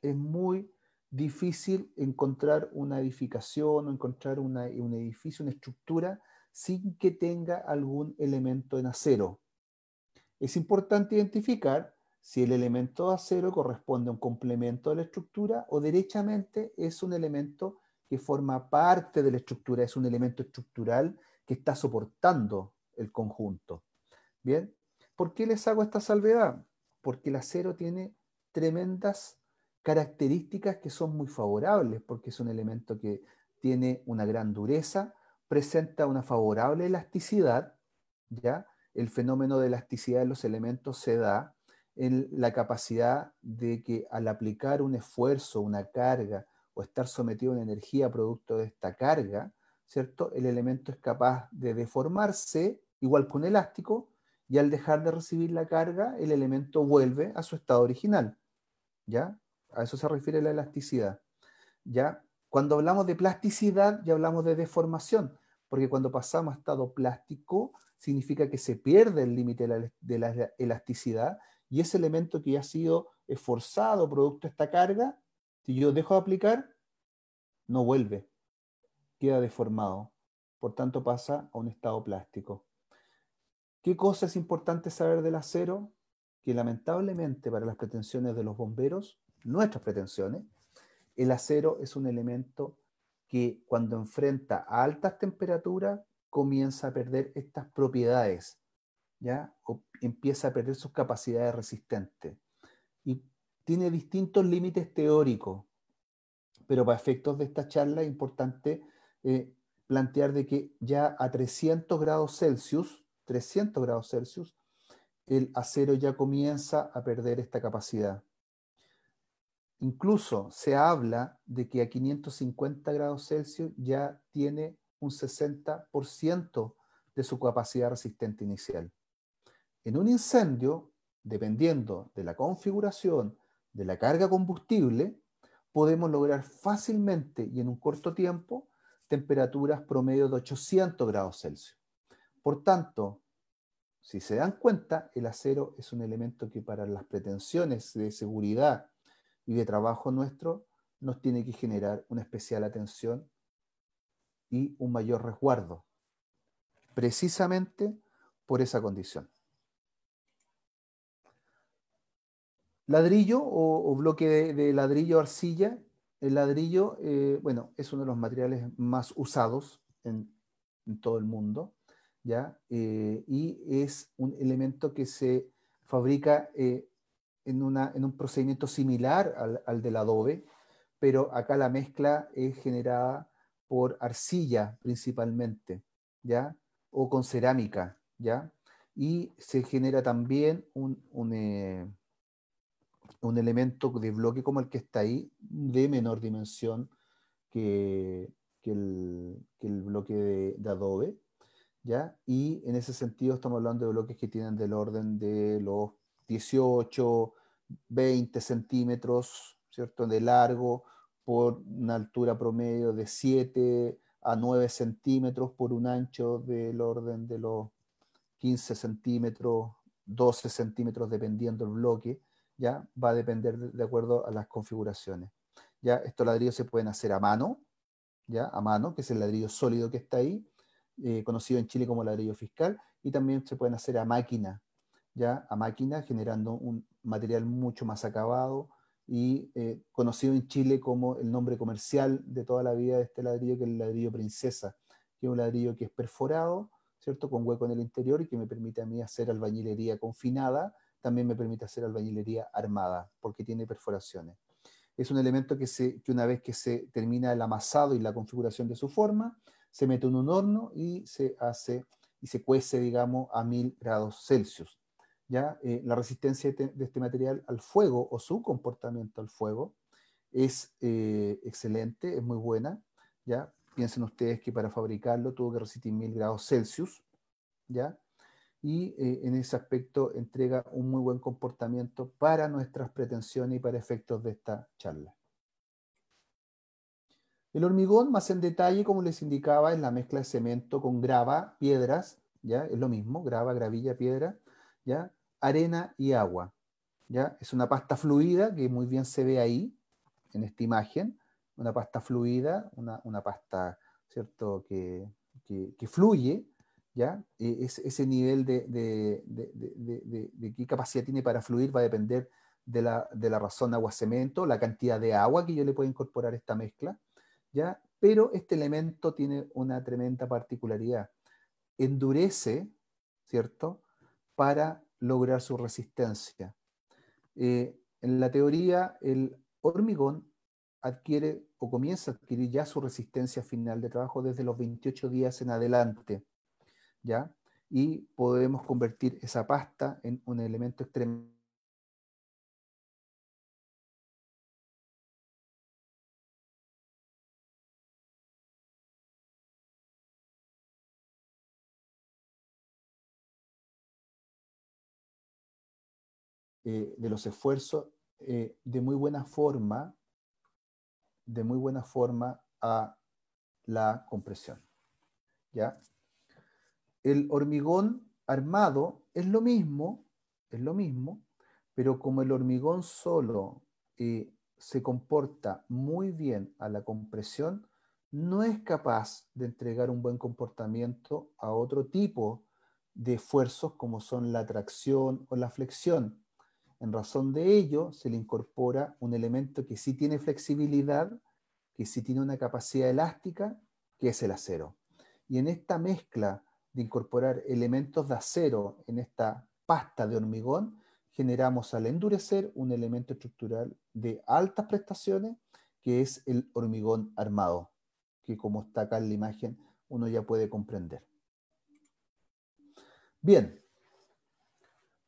Es muy difícil encontrar una edificación o encontrar un edificio, una estructura, sin que tenga algún elemento en acero. Es importante identificar si el elemento de acero corresponde a un complemento de la estructura o derechamente es un elemento que forma parte de la estructura, es un elemento estructural que está soportando el conjunto. Bien, ¿por qué les hago esta salvedad? Porque el acero tiene tremendas características que son muy favorables, porque es un elemento que tiene una gran dureza, presenta una favorable elasticidad, ¿ya? El fenómeno de elasticidad de los elementos se da en la capacidad de que al aplicar un esfuerzo, una carga, o estar sometido a una energía producto de esta carga, ¿cierto? El elemento es capaz de deformarse, igual que un elástico, y al dejar de recibir la carga, el elemento vuelve a su estado original, ¿ya? A eso se refiere la elasticidad, ¿ya? Cuando hablamos de plasticidad, ya hablamos de deformación, porque cuando pasamos a estado plástico, significa que se pierde el límite de la elasticidad, y ese elemento que ya ha sido esforzado producto de esta carga, si yo dejo de aplicar, no vuelve, queda deformado, por tanto pasa a un estado plástico. ¿Qué cosa es importante saber del acero? Que lamentablemente para las pretensiones de los bomberos, nuestras pretensiones, el acero es un elemento que cuando enfrenta a altas temperaturas comienza a perder estas propiedades, ¿ya? O empieza a perder sus capacidades resistentes. Y tiene distintos límites teóricos, pero para efectos de esta charla es importante plantear de que ya a 300 grados Celsius, el acero ya comienza a perder esta capacidad. Incluso se habla de que a 550 grados Celsius ya tiene un 60% de su capacidad resistente inicial. En un incendio, dependiendo de la configuración de la carga combustible, podemos lograr fácilmente y en un corto tiempo temperaturas promedio de 800 grados Celsius. Por tanto, si se dan cuenta, el acero es un elemento que para las pretensiones de seguridad y de trabajo nuestro nos tiene que generar una especial atención y un mayor resguardo, precisamente por esa condición. Ladrillo o bloque de ladrillo arcilla. El ladrillo, bueno, es uno de los materiales más usados en todo el mundo, ¿ya? Y es un elemento que se fabrica en un procedimiento similar al del adobe, pero acá la mezcla es generada por arcilla principalmente, ¿ya? O con cerámica, ¿ya? Y se genera también un elemento de bloque como el que está ahí, de menor dimensión que, que el bloque de adobe, ¿ya? Y en ese sentido estamos hablando de bloques que tienen del orden de los 18, 20 centímetros, ¿cierto? De largo, por una altura promedio de 7 a 9 centímetros, por un ancho del orden de los 15 centímetros, 12 centímetros, dependiendo del bloque, ¿ya? Va a depender de acuerdo a las configuraciones. ¿Ya? Estos ladrillos se pueden hacer a mano, ¿ya? A mano, que es el ladrillo sólido que está ahí, conocido en Chile como ladrillo fiscal, y también se pueden hacer a máquina, ¿ya? A máquina, generando un material mucho más acabado y conocido en Chile como el nombre comercial de toda la vida de este ladrillo, que es el ladrillo princesa, que es un ladrillo que es perforado, ¿cierto? Con hueco en el interior y que me permite a mí hacer albañilería confinada, también me permite hacer albañilería armada, porque tiene perforaciones. Es un elemento que una vez que se termina el amasado y la configuración de su forma, se mete en un horno y se hace y se cuece, digamos, a 1000 grados Celsius. ¿Ya? La resistencia de este material al fuego o su comportamiento al fuego es excelente, es muy buena. ¿Ya? Piensen ustedes que para fabricarlo tuvo que resistir 1000 grados Celsius, ¿ya? Y en ese aspecto entrega un muy buen comportamiento para nuestras pretensiones y para efectos de esta charla. El hormigón, más en detalle, como les indicaba, es la mezcla de cemento con grava, piedras, ¿ya? Es lo mismo, grava, gravilla, piedra, ¿ya? Arena y agua, ¿ya? Es una pasta fluida que muy bien se ve ahí, en esta imagen, una pasta fluida, una pasta, ¿cierto?, que fluye, ¿ya? Ese nivel de qué capacidad tiene para fluir va a depender de la razón agua-cemento, la cantidad de agua que yo le puedo incorporar a esta mezcla, ¿ya? Pero este elemento tiene una tremenda particularidad. Endurece, ¿cierto?, para lograr su resistencia. En la teoría, el hormigón adquiere o comienza a adquirir ya su resistencia final de trabajo desde los 28 días en adelante, ¿ya? Y podemos convertir esa pasta en un elemento extremo de los esfuerzos de muy buena forma a la compresión, ¿ya? El hormigón armado es lo mismo, pero como el hormigón solo se comporta muy bien a la compresión, no es capaz de entregar un buen comportamiento a otro tipo de esfuerzos como son la tracción o la flexión. En razón de ello, se le incorpora un elemento que sí tiene flexibilidad, que sí tiene una capacidad elástica, que es el acero. Y en esta mezcla de incorporar elementos de acero en esta pasta de hormigón, generamos al endurecer un elemento estructural de altas prestaciones, que es el hormigón armado, que como está acá en la imagen, uno ya puede comprender. Bien,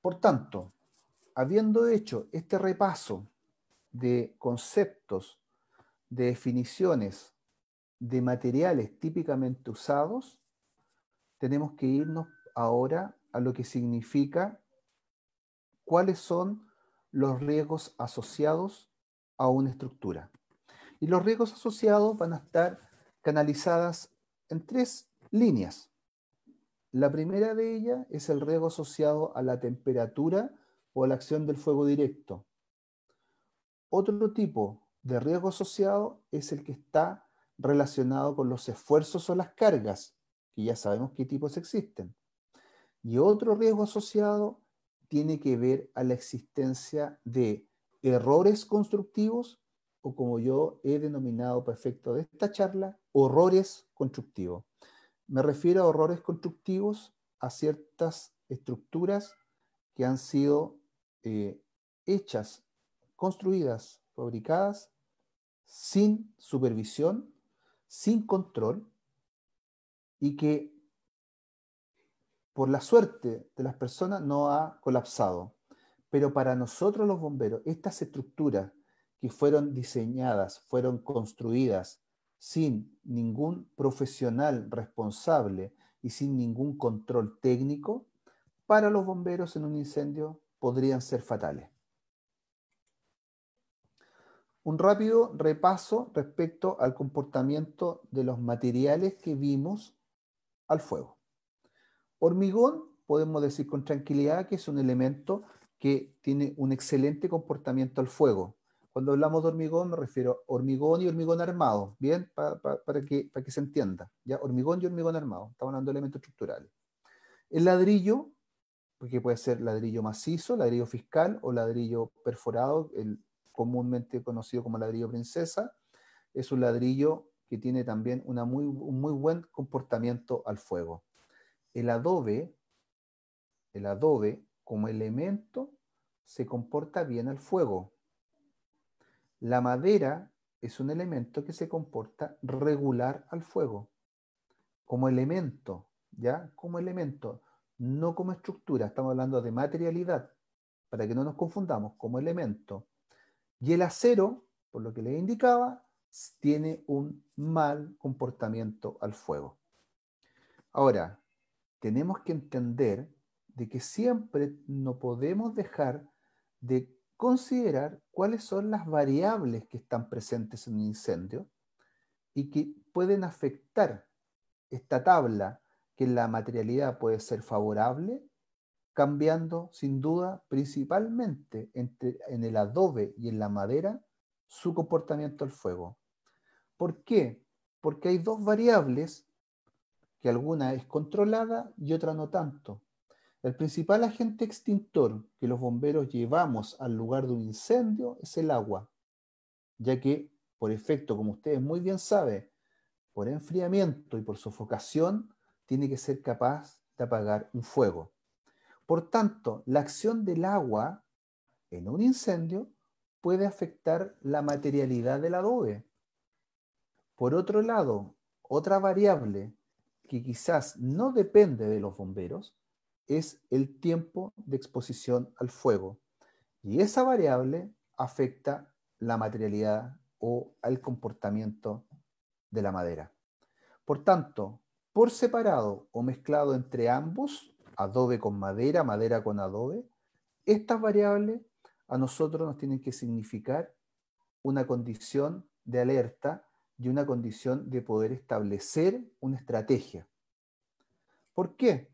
por tanto, habiendo hecho este repaso de conceptos, de definiciones, de materiales típicamente usados, tenemos que irnos ahora a lo que significa cuáles son los riesgos asociados a una estructura. Y los riesgos asociados van a estar canalizadas en 3 líneas. La primera de ellas es el riesgo asociado a la temperatura o a la acción del fuego directo. Otro tipo de riesgo asociado es el que está relacionado con los esfuerzos o las cargas, que ya sabemos qué tipos existen. Y otro riesgo asociado tiene que ver a la existencia de errores constructivos o, como yo he denominado para efecto de esta charla, horrores constructivos. Me refiero a horrores constructivos a ciertas estructuras que han sido hechas, construidas, fabricadas sin supervisión, sin control, y que por la suerte de las personas no ha colapsado. Pero para nosotros los bomberos, estas estructuras que fueron diseñadas, fueron construidas sin ningún profesional responsable y sin ningún control técnico, para los bomberos en un incendio podrían ser fatales. Un rápido repaso respecto al comportamiento de los materiales que vimos al fuego. Hormigón, podemos decir con tranquilidad que es un elemento que tiene un excelente comportamiento al fuego. Cuando hablamos de hormigón me refiero a hormigón y hormigón armado, ¿bien? Para que se entienda, ¿ya? Hormigón y hormigón armado, estamos hablando de elementos estructurales. El ladrillo, porque puede ser ladrillo macizo, ladrillo fiscal o ladrillo perforado, el comúnmente conocido como ladrillo princesa, es un ladrillo que tiene también un muy buen comportamiento al fuego. El adobe como elemento se comporta bien al fuego. La madera es un elemento que se comporta regular al fuego. Como elemento, ¿ya? Como elemento, no como estructura. Estamos hablando de materialidad, para que no nos confundamos, como elemento. Y el acero, por lo que les indicaba, tiene un mal comportamiento al fuego. Ahora, tenemos que entender de que siempre no podemos dejar de considerar cuáles son las variables que están presentes en un incendio y que pueden afectar esta tabla, que en la materialidad puede ser favorable, cambiando sin duda principalmente en el adobe y en la madera su comportamiento al fuego. ¿Por qué? Porque hay dos variables, que alguna es controlada y otra no tanto. El principal agente extintor que los bomberos llevamos al lugar de un incendio es el agua, ya que por efecto, como ustedes muy bien saben, por enfriamiento y por sofocación, tiene que ser capaz de apagar un fuego. Por tanto, la acción del agua en un incendio puede afectar la materialidad del adobe. Por otro lado, otra variable que quizás no depende de los bomberos es el tiempo de exposición al fuego. Y esa variable afecta la materialidad o el comportamiento de la madera. Por tanto, por separado o mezclado entre ambos, adobe con madera, madera con adobe, estas variables a nosotros nos tienen que significar una condición de alerta y una condición de poder establecer una estrategia. ¿Por qué?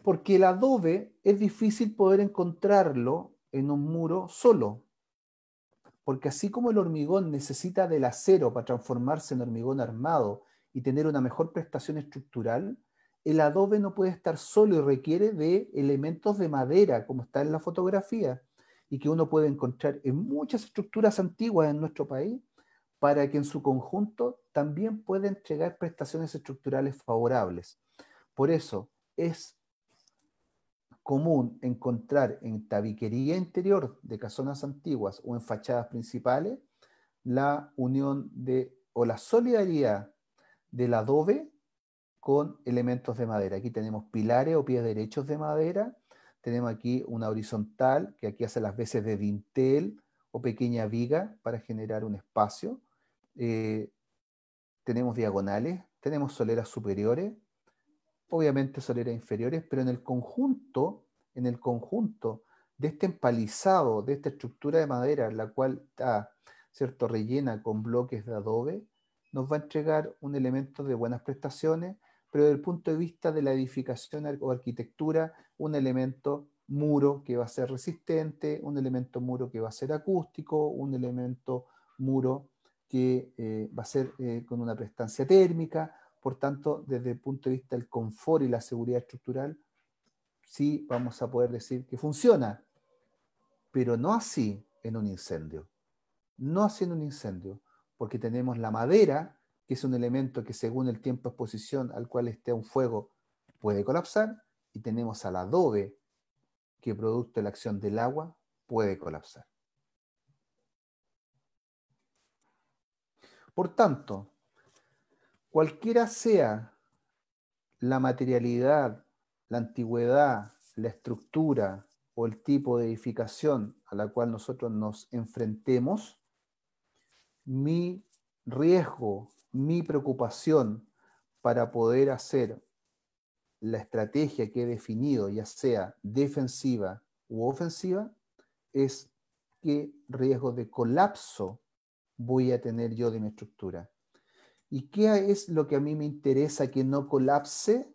Porque el adobe es difícil poder encontrarlo en un muro solo. Porque así como el hormigón necesita del acero para transformarse en hormigón armado y tener una mejor prestación estructural, el adobe no puede estar solo y requiere de elementos de madera, como está en la fotografía, y que uno puede encontrar en muchas estructuras antiguas en nuestro país, para que en su conjunto también pueda entregar prestaciones estructurales favorables. Por eso es común encontrar en tabiquería interior de casonas antiguas o en fachadas principales la unión o la solidaridad del adobe con elementos de madera. Aquí tenemos pilares o pies derechos de madera, tenemos aquí una horizontal que aquí hace las veces de dintel o pequeña viga para generar un espacio. Tenemos diagonales, tenemos soleras superiores, obviamente soleras inferiores, pero en el conjunto de este empalizado, de esta estructura de madera, la cual está, ¿cierto?, rellena con bloques de adobe, nos va a entregar un elemento de buenas prestaciones, pero desde el punto de vista de la edificación o arquitectura, un elemento muro que va a ser resistente, un elemento muro que va a ser acústico, un elemento muro que va a ser con una prestancia térmica. Por tanto, desde el punto de vista del confort y la seguridad estructural, sí vamos a poder decir que funciona, pero no así en un incendio. No así en un incendio, porque tenemos la madera, que es un elemento que según el tiempo de exposición al cual esté un fuego puede colapsar, y tenemos al adobe, que producto de la acción del agua puede colapsar. Por tanto, cualquiera sea la materialidad, la antigüedad, la estructura o el tipo de edificación a la cual nosotros nos enfrentemos, mi riesgo, mi preocupación para poder hacer la estrategia que he definido, ya sea defensiva u ofensiva, es qué riesgo de colapso voy a tener yo de mi estructura. ¿Y qué es lo que a mí me interesa que no colapse?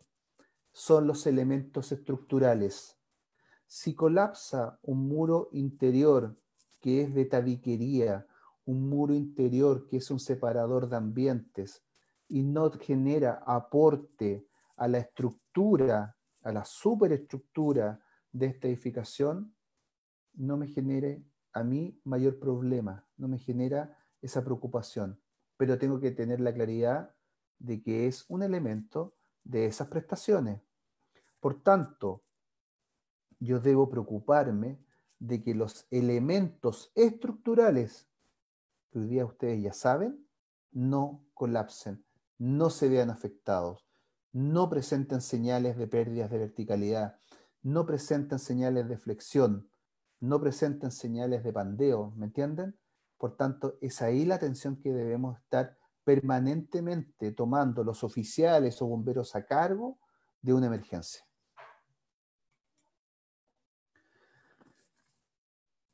Son los elementos estructurales. Si colapsa un muro interior que es de tabiquería, un muro interior que es un separador de ambientes y no genera aporte a la estructura, a la superestructura de esta edificación, no me genere a mí mayor problema, no me genera esa preocupación, pero tengo que tener la claridad de que es un elemento de esas prestaciones. Por tanto, yo debo preocuparme de que los elementos estructurales, que hoy día ustedes ya saben, no colapsen, no se vean afectados, no presenten señales de pérdidas de verticalidad, no presenten señales de flexión, no presenten señales de pandeo, ¿me entienden? Por tanto, es ahí la atención que debemos estar permanentemente tomando los oficiales o bomberos a cargo de una emergencia.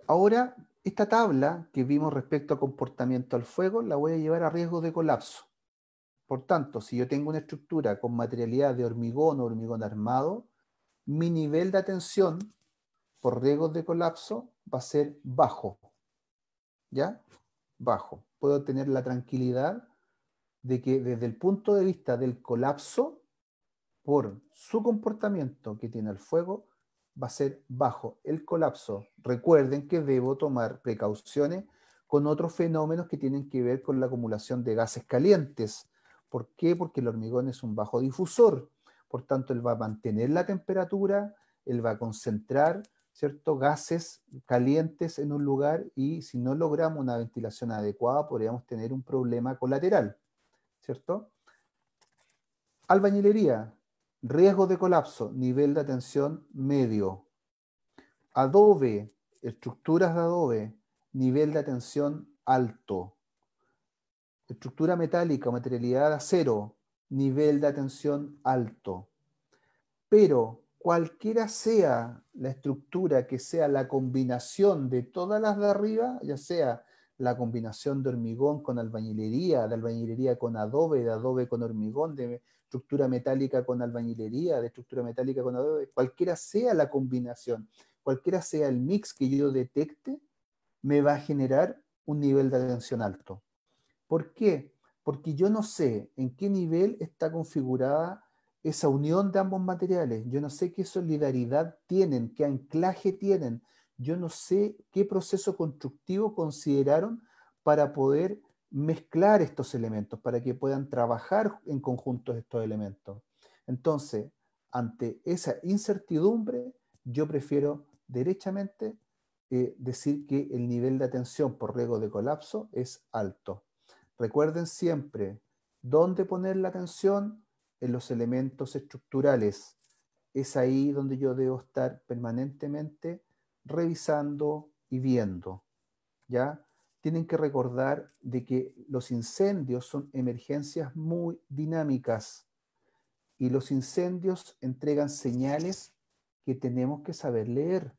Ahora, esta tabla que vimos respecto a comportamiento al fuego, la voy a llevar a riesgos de colapso. Por tanto, si yo tengo una estructura con materialidad de hormigón o hormigón armado, mi nivel de atención por riesgos de colapso va a ser bajo. ¿Ya? Bajo. Puedo tener la tranquilidad de que desde el punto de vista del colapso, por su comportamiento que tiene el fuego, va a ser bajo el colapso. Recuerden que debo tomar precauciones con otros fenómenos que tienen que ver con la acumulación de gases calientes. ¿Por qué? Porque el hormigón es un bajo difusor. Por tanto, él va a mantener la temperatura, él va a concentrar, ¿cierto?, gases calientes en un lugar, y si no logramos una ventilación adecuada, podríamos tener un problema colateral, ¿cierto? Albañilería, riesgo de colapso, nivel de atención medio. Adobe, estructuras de adobe, nivel de atención alto. Estructura metálica o materialidad de acero, nivel de atención alto. Pero cualquiera sea la estructura, que sea la combinación de todas las de arriba, ya sea la combinación de hormigón con albañilería, de albañilería con adobe, de adobe con hormigón, de estructura metálica con albañilería, de estructura metálica con adobe, cualquiera sea la combinación, cualquiera sea el mix que yo detecte, me va a generar un nivel de atención alto. ¿Por qué? Porque yo no sé en qué nivel está configurada esa unión de ambos materiales. Yo no sé qué solidaridad tienen, qué anclaje tienen. Yo no sé qué proceso constructivo consideraron para poder mezclar estos elementos, para que puedan trabajar en conjunto estos elementos. Entonces, ante esa incertidumbre, yo prefiero derechamente decir que el nivel de atención por riesgo de colapso es alto. Recuerden siempre dónde poner la atención: en los elementos estructurales. Es ahí donde yo debo estar permanentemente revisando y viendo, ¿ya? Tienen que recordar de que los incendios son emergencias muy dinámicas, y los incendios entregan señales que tenemos que saber leer.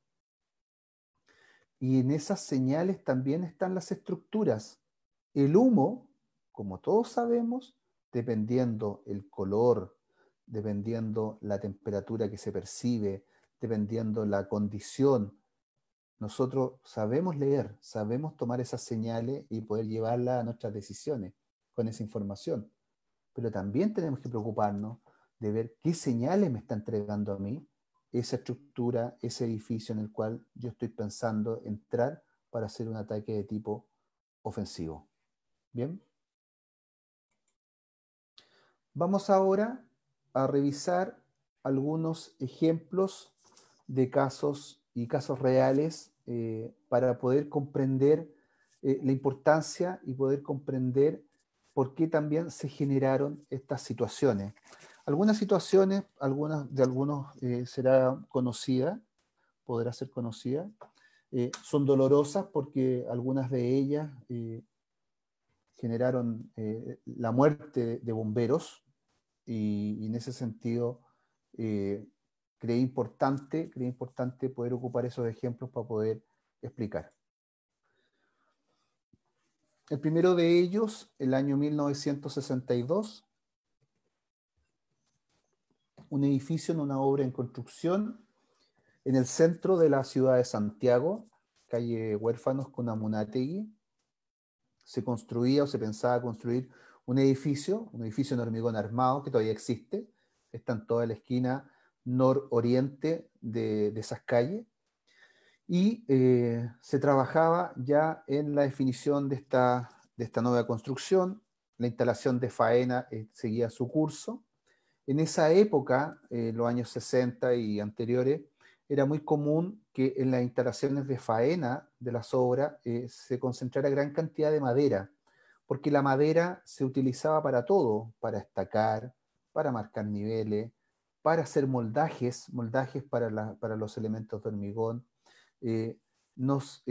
Y en esas señales también están las estructuras. El humo, como todos sabemos, dependiendo el color, dependiendo la temperatura que se percibe, dependiendo la condición, nosotros sabemos leer, sabemos tomar esas señales y poder llevarlas a nuestras decisiones con esa información. Pero también tenemos que preocuparnos de ver qué señales me está entregando a mí esa estructura, ese edificio en el cual yo estoy pensando entrar para hacer un ataque de tipo ofensivo. Bien. Vamos ahora a revisar algunos ejemplos de casos y casos reales para poder comprender la importancia y poder comprender por qué también se generaron estas situaciones. Algunas situaciones, de algunos será conocida, podrá ser conocida, son dolorosas porque algunas de ellas generaron la muerte de bomberos, y en ese sentido creí importante poder ocupar esos ejemplos para poder explicar. El primero de ellos, el año 1962, un edificio en una obra en construcción en el centro de la ciudad de Santiago, calle Huérfanos con Amunátegui. Se construía o se pensaba construir un edificio en hormigón armado que todavía existe, está en toda la esquina nororiente de esas calles, y se trabajaba ya en la definición de esta nueva construcción. La instalación de faena seguía su curso. En esa época, los años 60 y anteriores, era muy común que en las instalaciones de faena de las obras se concentrara gran cantidad de madera, porque la madera se utilizaba para todo, para estacar, para marcar niveles, para hacer moldajes para los elementos de hormigón. Nos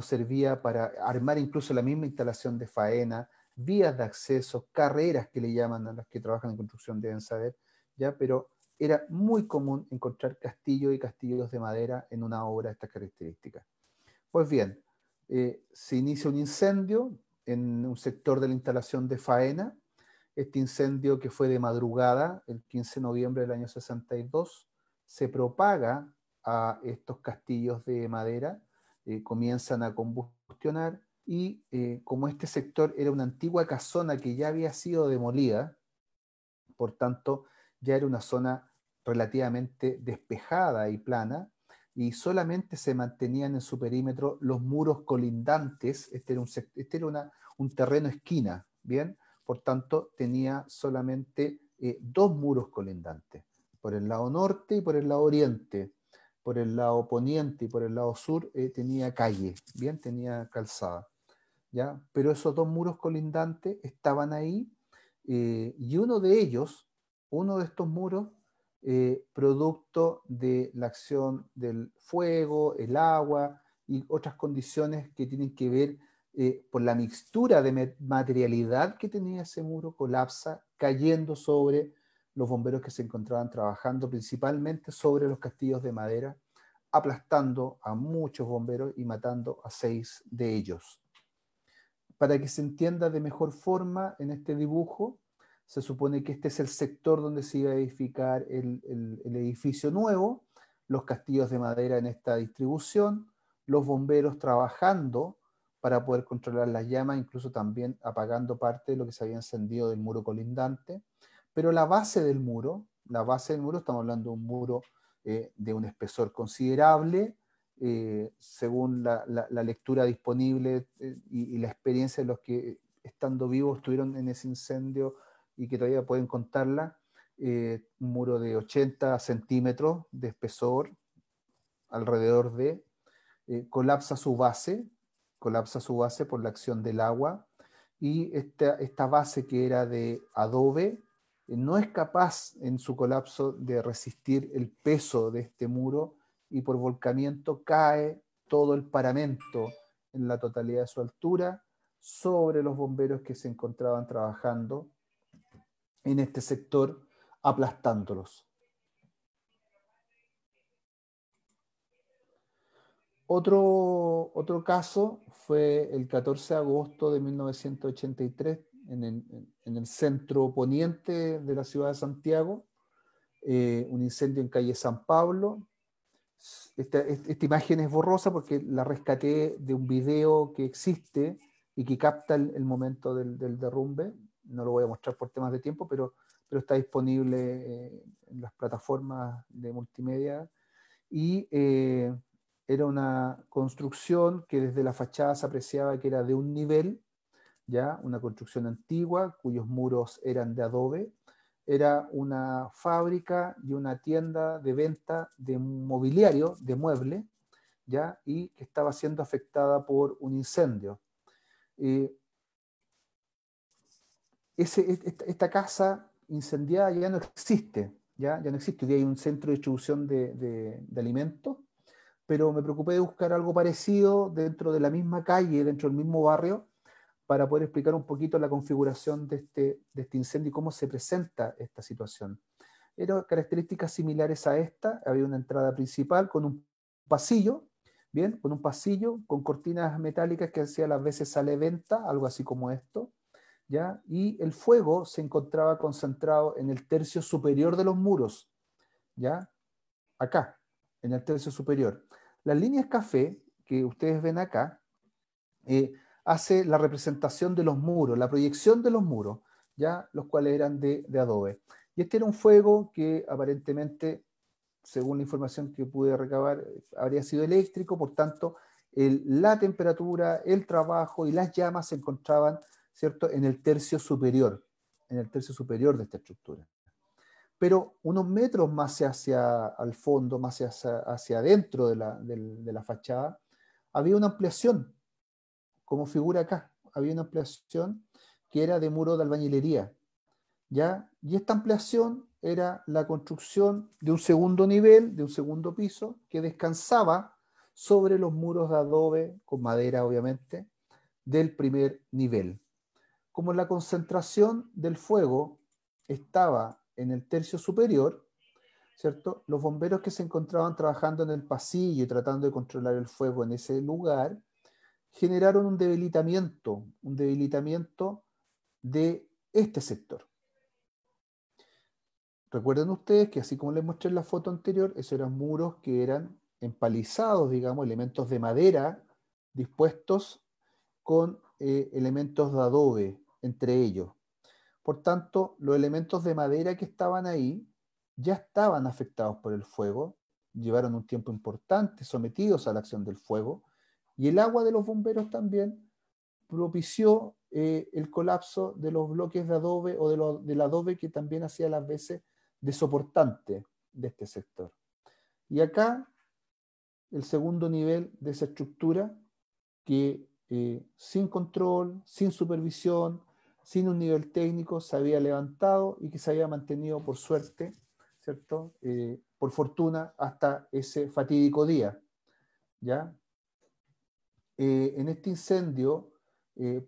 servía para armar incluso la misma instalación de faena, vías de acceso, carreras que le llaman, a las que trabajan en construcción deben saber, ¿ya? Pero era muy común encontrar castillos y castillos de madera en una obra de estas características. Pues bien, se inicia un incendio en un sector de la instalación de faena. Este incendio, que fue de madrugada, el 15 de noviembre del año 62, se propaga a estos castillos de madera, comienzan a combustionar y como este sector era una antigua casona que ya había sido demolida, por tanto ya era una zona relativamente despejada y plana, y solamente se mantenían en su perímetro los muros colindantes. Este era un terreno esquina, ¿bien? Por tanto, tenía solamente dos muros colindantes, por el lado norte y por el lado oriente. Por el lado poniente y por el lado sur tenía calle, ¿bien? Tenía calzada, ¿ya? Pero esos dos muros colindantes estaban ahí, y uno de estos muros, producto de la acción del fuego, el agua y otras condiciones que tienen que ver por la mixtura de materialidad que tenía ese muro, colapsa, cayendo sobre los bomberos que se encontraban trabajando, principalmente sobre los castillos de madera, aplastando a muchos bomberos y matando a 6 de ellos. Para que se entienda de mejor forma en este dibujo, se supone que este es el sector donde se iba a edificar el edificio nuevo, los castillos de madera en esta distribución, los bomberos trabajando para poder controlar las llamas, incluso también apagando parte de lo que se había encendido del muro colindante. Pero la base del muro, estamos hablando de un muro de un espesor considerable, según la lectura disponible y la experiencia de los que estando vivos estuvieron en ese incendio y que todavía pueden contarla, un muro de 80 centímetros de espesor, alrededor de, colapsa su base por la acción del agua, y esta base, que era de adobe, no es capaz en su colapso de resistir el peso de este muro, y por volcamiento cae todo el paramento en la totalidad de su altura sobre los bomberos que se encontraban trabajando en este sector, aplastándolos. Otro caso fue el 14 de agosto de 1983 en el centro poniente de la ciudad de Santiago, un incendio en calle San Pablo. Esta imagen es borrosa porque la rescaté de un video que existe y que capta el momento del derrumbe. No lo voy a mostrar por temas de tiempo, pero está disponible en las plataformas de multimedia. Y era una construcción que desde la fachada se apreciaba que era de un nivel, ¿ya? Una construcción antigua cuyos muros eran de adobe. Era una fábrica y una tienda de venta de mobiliario, de mueble, ¿ya? Y que estaba siendo afectada por un incendio. Esta casa incendiada ya no existe, ya no existe. Hoy día hay un centro de distribución de alimentos, pero me preocupé de buscar algo parecido dentro de la misma calle, dentro del mismo barrio, para poder explicar un poquito la configuración de este incendio y cómo se presenta esta situación. Eran características similares a esta. Había una entrada principal con un pasillo, bien, con cortinas metálicas que hacía las veces sale venta, algo así como esto, ¿ya? Y el fuego se encontraba concentrado en el tercio superior de los muros, ¿ya? Acá, en el tercio superior. Las líneas café que ustedes ven acá hace la representación de los muros, la proyección de los muros, ¿ya? Los cuales eran de adobe. Y este era un fuego que aparentemente, según la información que pude recabar, habría sido eléctrico. Por tanto, la temperatura, el trabajo y las llamas se encontraban, ¿cierto?, en el tercio superior de esta estructura. Pero unos metros más hacia al fondo, más hacia adentro de la fachada, había una ampliación, como figura acá. Había una ampliación que era de muro de albañilería, ¿ya? Y esta ampliación era la construcción de un segundo nivel, de un segundo piso, que descansaba sobre los muros de adobe, con madera obviamente, del primer nivel. Como la concentración del fuego estaba en el tercio superior, ¿cierto?, los bomberos que se encontraban trabajando en el pasillo y tratando de controlar el fuego en ese lugar, generaron un debilitamiento de este sector. Recuerden ustedes que así como les mostré en la foto anterior, esos eran muros que eran empalizados, digamos, elementos de madera dispuestos con elementos de adobe entre ellos. Por tanto, los elementos de madera que estaban ahí ya estaban afectados por el fuego, llevaron un tiempo importante sometidos a la acción del fuego, y el agua de los bomberos también propició el colapso de los bloques de adobe o del adobe que también hacía las veces de soportante de este sector. Y acá el segundo nivel de esa estructura que sin control, sin supervisión, sin un nivel técnico se había levantado y que se había mantenido por suerte, ¿cierto? Por fortuna hasta ese fatídico día, ¿ya? En este incendio,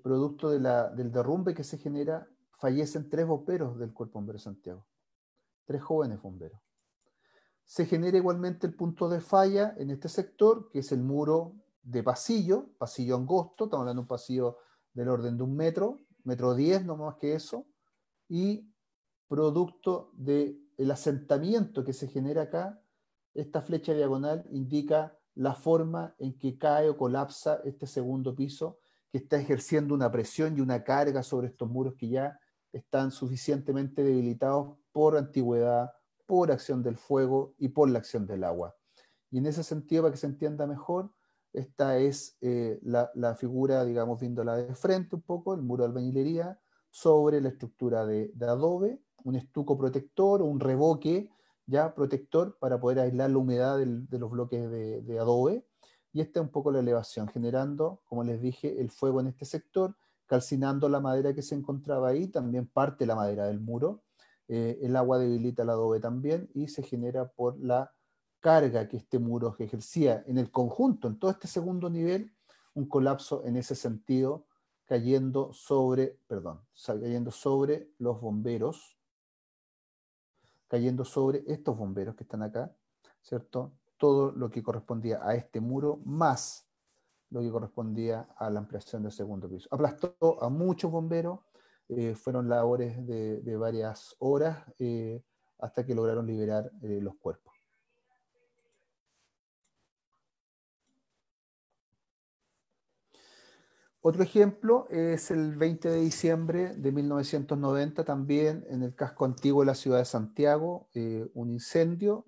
producto del derrumbe que se genera, fallecen 3 bomberos del Cuerpo Bombero de Santiago, 3 jóvenes bomberos. Se genera igualmente el punto de falla en este sector, que es el muro de pasillo angosto, estamos hablando de un pasillo del orden de 1 metro, 1,10 m, no más que eso, y producto del asentamiento que se genera acá, esta flecha diagonal indica la forma en que cae o colapsa este segundo piso, que está ejerciendo una presión y una carga sobre estos muros que ya están suficientemente debilitados por antigüedad, por acción del fuego y por la acción del agua. Y en ese sentido, para que se entienda mejor, esta es la figura, digamos, viéndola de frente un poco, el muro de albañilería sobre la estructura de adobe, un estuco protector o un revoque ya protector para poder aislar la humedad de los bloques de adobe. Y esta es un poco la elevación, generando, como les dije, el fuego en este sector, calcinando la madera que se encontraba ahí, también parte la madera del muro. El agua debilita el adobe también y se genera por la carga que este muro ejercía en el conjunto, en todo este segundo nivel, un colapso en ese sentido, cayendo sobre los bomberos, cayendo sobre estos bomberos que están acá, ¿cierto? Todo lo que correspondía a este muro, más lo que correspondía a la ampliación del segundo piso. Aplastó a muchos bomberos, fueron labores de varias horas, hasta que lograron liberar los cuerpos. Otro ejemplo es el 20 de diciembre de 1990, también en el casco antiguo de la ciudad de Santiago, un incendio,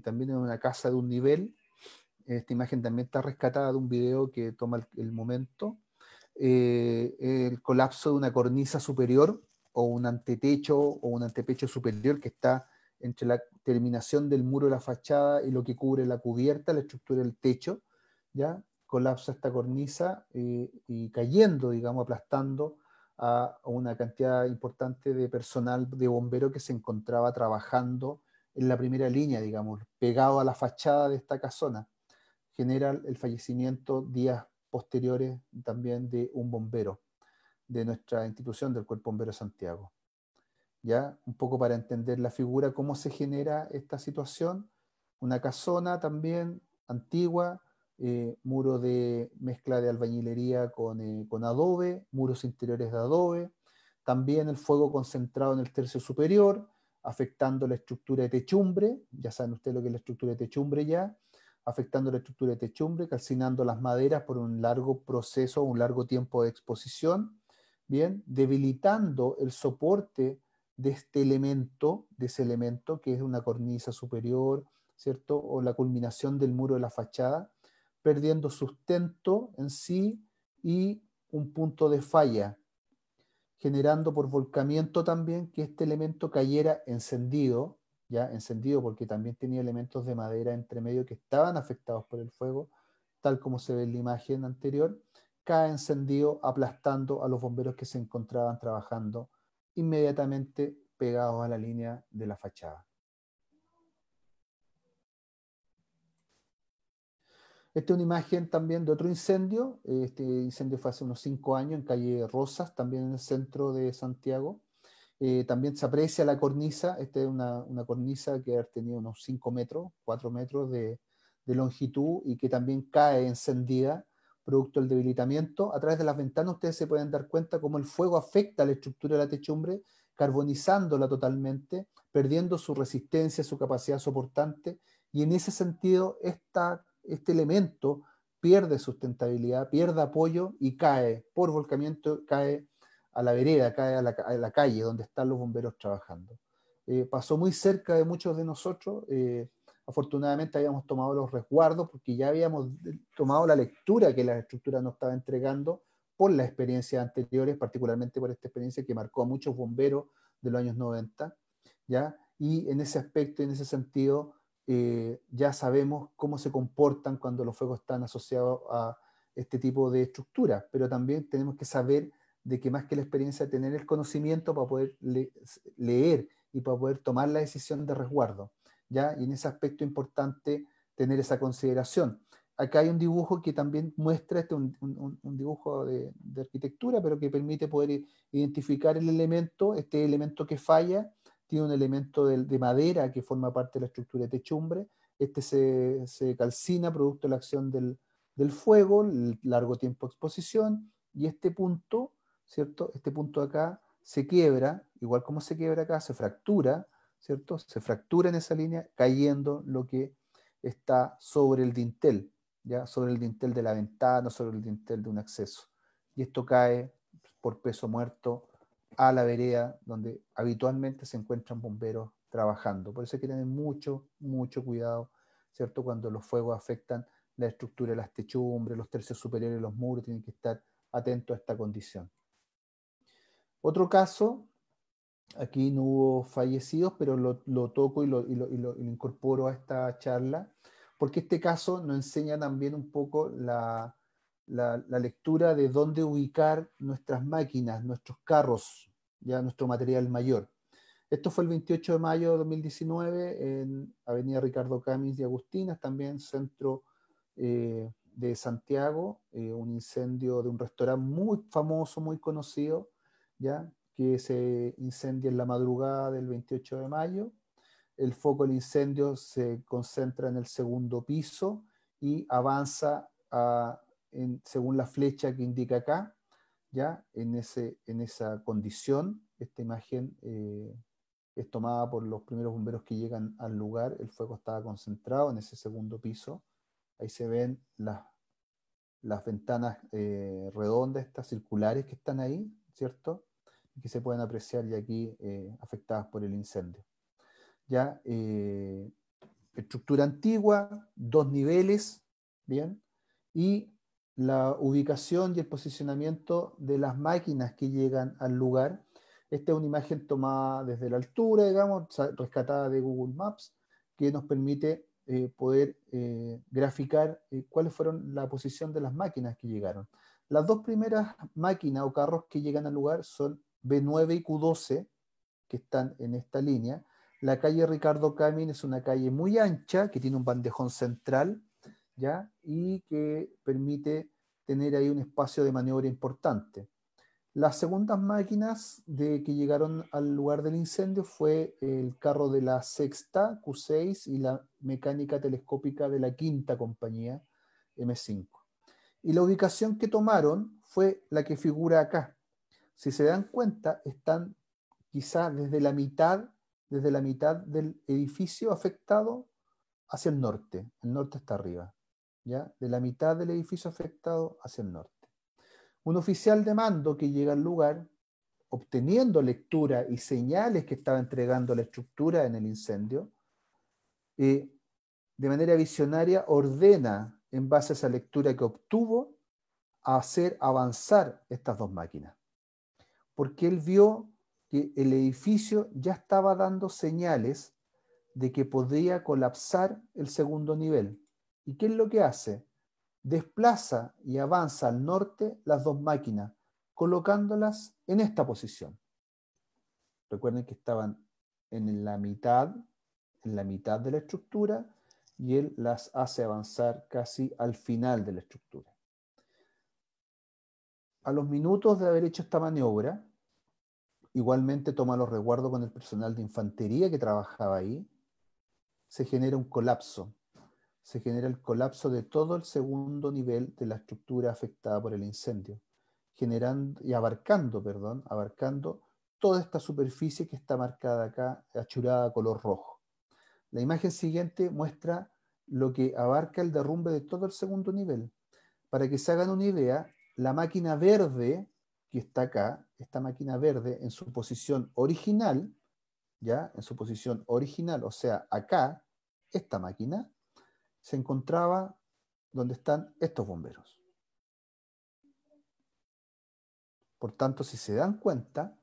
también en una casa de un nivel. Esta imagen también está rescatada de un video que toma el momento. El colapso de una cornisa superior o un antetecho o un antepecho superior que está entre la terminación del muro de la fachada y lo que cubre la cubierta, la estructura del techo, ¿ya? Colapsa esta cornisa y cayendo, digamos, aplastando a una cantidad importante de personal de bomberos que se encontraba trabajando en la primera línea, digamos, pegado a la fachada de esta casona. Genera el fallecimiento días posteriores también de un bombero de nuestra institución del Cuerpo Bombero de Santiago. ¿Ya? Un poco para entender la figura, cómo se genera esta situación. Una casona también antigua, muro de mezcla de albañilería con adobe, muros interiores de adobe, también el fuego concentrado en el tercio superior, afectando la estructura de techumbre, ya saben ustedes lo que es la estructura de techumbre ya, afectando la estructura de techumbre, calcinando las maderas por un largo proceso, un largo tiempo de exposición, bien, debilitando el soporte de ese elemento que es una cornisa superior, ¿cierto? O la culminación del muro de la fachada, perdiendo sustento en sí y un punto de falla, generando por volcamiento también que este elemento cayera encendido, ya encendido porque también tenía elementos de madera entre medio que estaban afectados por el fuego, tal como se ve en la imagen anterior, cae encendido aplastando a los bomberos que se encontraban trabajando inmediatamente pegados a la línea de la fachada. Esta es una imagen también de otro incendio. Este incendio fue hace unos 5 años en calle Rosas, también en el centro de Santiago. También se aprecia la cornisa. Esta es una cornisa que ha tenido unos 5 metros, 4 metros de longitud y que también cae encendida producto del debilitamiento. A través de las ventanas ustedes se pueden dar cuenta cómo el fuego afecta a la estructura de la techumbre carbonizándola totalmente, perdiendo su resistencia, su capacidad soportante, y en ese sentido este elemento pierde sustentabilidad, pierde apoyo y cae, por volcamiento, cae a la vereda, cae a la calle donde están los bomberos trabajando. Pasó muy cerca de muchos de nosotros. Afortunadamente habíamos tomado los resguardos porque ya habíamos tomado la lectura que la estructura nos estaba entregando por las experiencias anteriores, particularmente por esta experiencia que marcó a muchos bomberos de los años 90, ¿ya? Y en ese aspecto, en ese sentido, ya sabemos cómo se comportan cuando los fuegos están asociados a este tipo de estructuras, pero también tenemos que saber de que más que la experiencia, tener el conocimiento para poder leer y para poder tomar la decisión de resguardo, ¿ya? Y en ese aspecto es importante tener esa consideración. Acá hay un dibujo que también muestra un dibujo de arquitectura, pero que permite poder identificar el elemento, este elemento que falla, tiene un elemento de madera que forma parte de la estructura de techumbre, este se calcina producto de la acción del fuego, el largo tiempo de exposición, y este punto, ¿cierto? Este punto acá se quiebra, igual como se quiebra acá, se fractura, ¿cierto? Se fractura en esa línea, cayendo lo que está sobre el dintel, ¿ya? Sobre el dintel de la ventana, sobre el dintel de un acceso. Y esto cae por peso muerto a la vereda donde habitualmente se encuentran bomberos trabajando. Por eso hay que tener mucho, mucho cuidado, ¿cierto? Cuando los fuegos afectan la estructura de las techumbres, los tercios superiores de los muros, tienen que estar atentos a esta condición. Otro caso, aquí no hubo fallecidos, pero lo toco y lo incorporo a esta charla, porque este caso nos enseña también un poco la lectura de dónde ubicar nuestras máquinas, nuestros carros, ya nuestro material mayor. Esto fue el 28 de mayo de 2019 en Avenida Ricardo Camis y Agustinas, también centro de Santiago, un incendio de un restaurante muy famoso, muy conocido, ¿ya? Que se incendia en la madrugada del 28 de mayo. El foco del incendio se concentra en el segundo piso y avanza según la flecha que indica acá, ¿ya? En esa condición. Esta imagen es tomada por los primeros bomberos que llegan al lugar. El fuego estaba concentrado en ese segundo piso. Ahí se ven las ventanas redondas, estas circulares que están ahí, ¿cierto? Y que se pueden apreciar ya aquí afectadas por el incendio. Ya, estructura antigua, 2 niveles, ¿bien? Y la ubicación y el posicionamiento de las máquinas que llegan al lugar. Esta es una imagen tomada desde la altura, digamos, rescatada de Google Maps, que nos permite poder graficar cuáles fueron la posición de las máquinas que llegaron. Las dos primeras máquinas o carros que llegan al lugar son B9 y Q12, que están en esta línea. La calle Ricardo Camin es una calle muy ancha, que tiene un bandejón central, ¿ya? Y que permite tener ahí un espacio de maniobra importante. Las segundas máquinas que llegaron al lugar del incendio fue el carro de la sexta, Q6, y la mecánica telescópica de la quinta compañía, M5. Y la ubicación que tomaron fue la que figura acá. Si se dan cuenta, están quizá desde la mitad del edificio afectado hacia el norte. El norte está arriba, ¿ya? De la mitad del edificio afectado hacia el norte. Un oficial de mando que llega al lugar, obteniendo lectura y señales que estaba entregando la estructura en el incendio, de manera visionaria ordena, en base a esa lectura que obtuvo, a hacer avanzar estas dos máquinas. Porque él vio que el edificio ya estaba dando señales de que podría colapsar el segundo nivel. ¿Y qué es lo que hace? Desplaza y avanza al norte las dos máquinas, colocándolas en esta posición. Recuerden que estaban en la mitad de la estructura, y él las hace avanzar casi al final de la estructura. A los minutos de haber hecho esta maniobra, igualmente toma los resguardos con el personal de infantería que trabajaba ahí, se genera un colapso. Se genera el colapso de todo el segundo nivel de la estructura afectada por el incendio, abarcando toda esta superficie que está marcada acá, achurada a color rojo. La imagen siguiente muestra lo que abarca el derrumbe de todo el segundo nivel. Para que se hagan una idea, la máquina verde que está acá, esta máquina verde en su posición original, ¿ya? En su posición original, o sea, acá, esta máquina, se encontraba donde están estos bomberos. Por tanto, si se dan cuenta,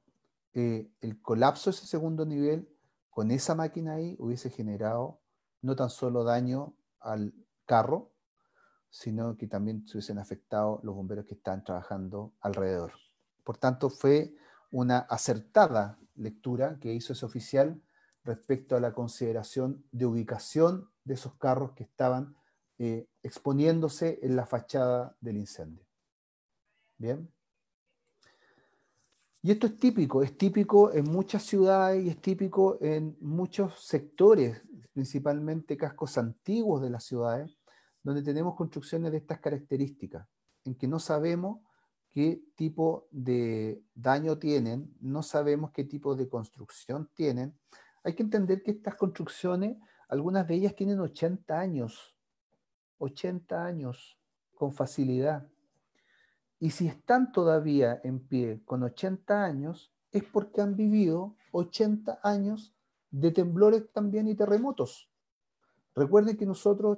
el colapso de ese segundo nivel con esa máquina ahí hubiese generado no tan solo daño al carro, sino que también se hubiesen afectado los bomberos que están trabajando alrededor. Por tanto, fue una acertada lectura que hizo ese oficial respecto a la consideración de ubicación de esos carros que estaban exponiéndose en la fachada del incendio. Bien. Y esto es típico en muchas ciudades y es típico en muchos sectores, principalmente cascos antiguos de las ciudades, donde tenemos construcciones de estas características, en que no sabemos qué tipo de daño tienen, no sabemos qué tipo de construcción tienen. Hay que entender que estas construcciones, algunas de ellas tienen 80 años con facilidad. Y si están todavía en pie con 80 años, es porque han vivido 80 años de temblores también y terremotos. Recuerden que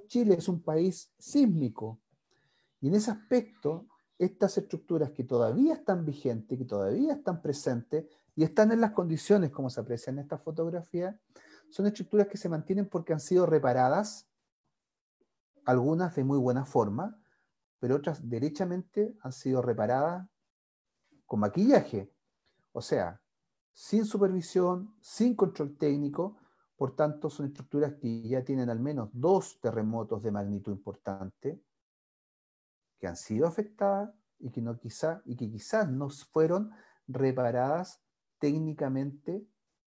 Chile es un país sísmico, y en ese aspecto, estas estructuras que todavía están vigentes, que todavía están presentes y están en las condiciones como se aprecia en esta fotografía, son estructuras que se mantienen porque han sido reparadas, algunas de muy buena forma, pero otras derechamente han sido reparadas con maquillaje, o sea, sin supervisión, sin control técnico. Por tanto, son estructuras que ya tienen al menos 2 terremotos de magnitud importante, que han sido afectadas y que quizás no fueron reparadas técnicamente,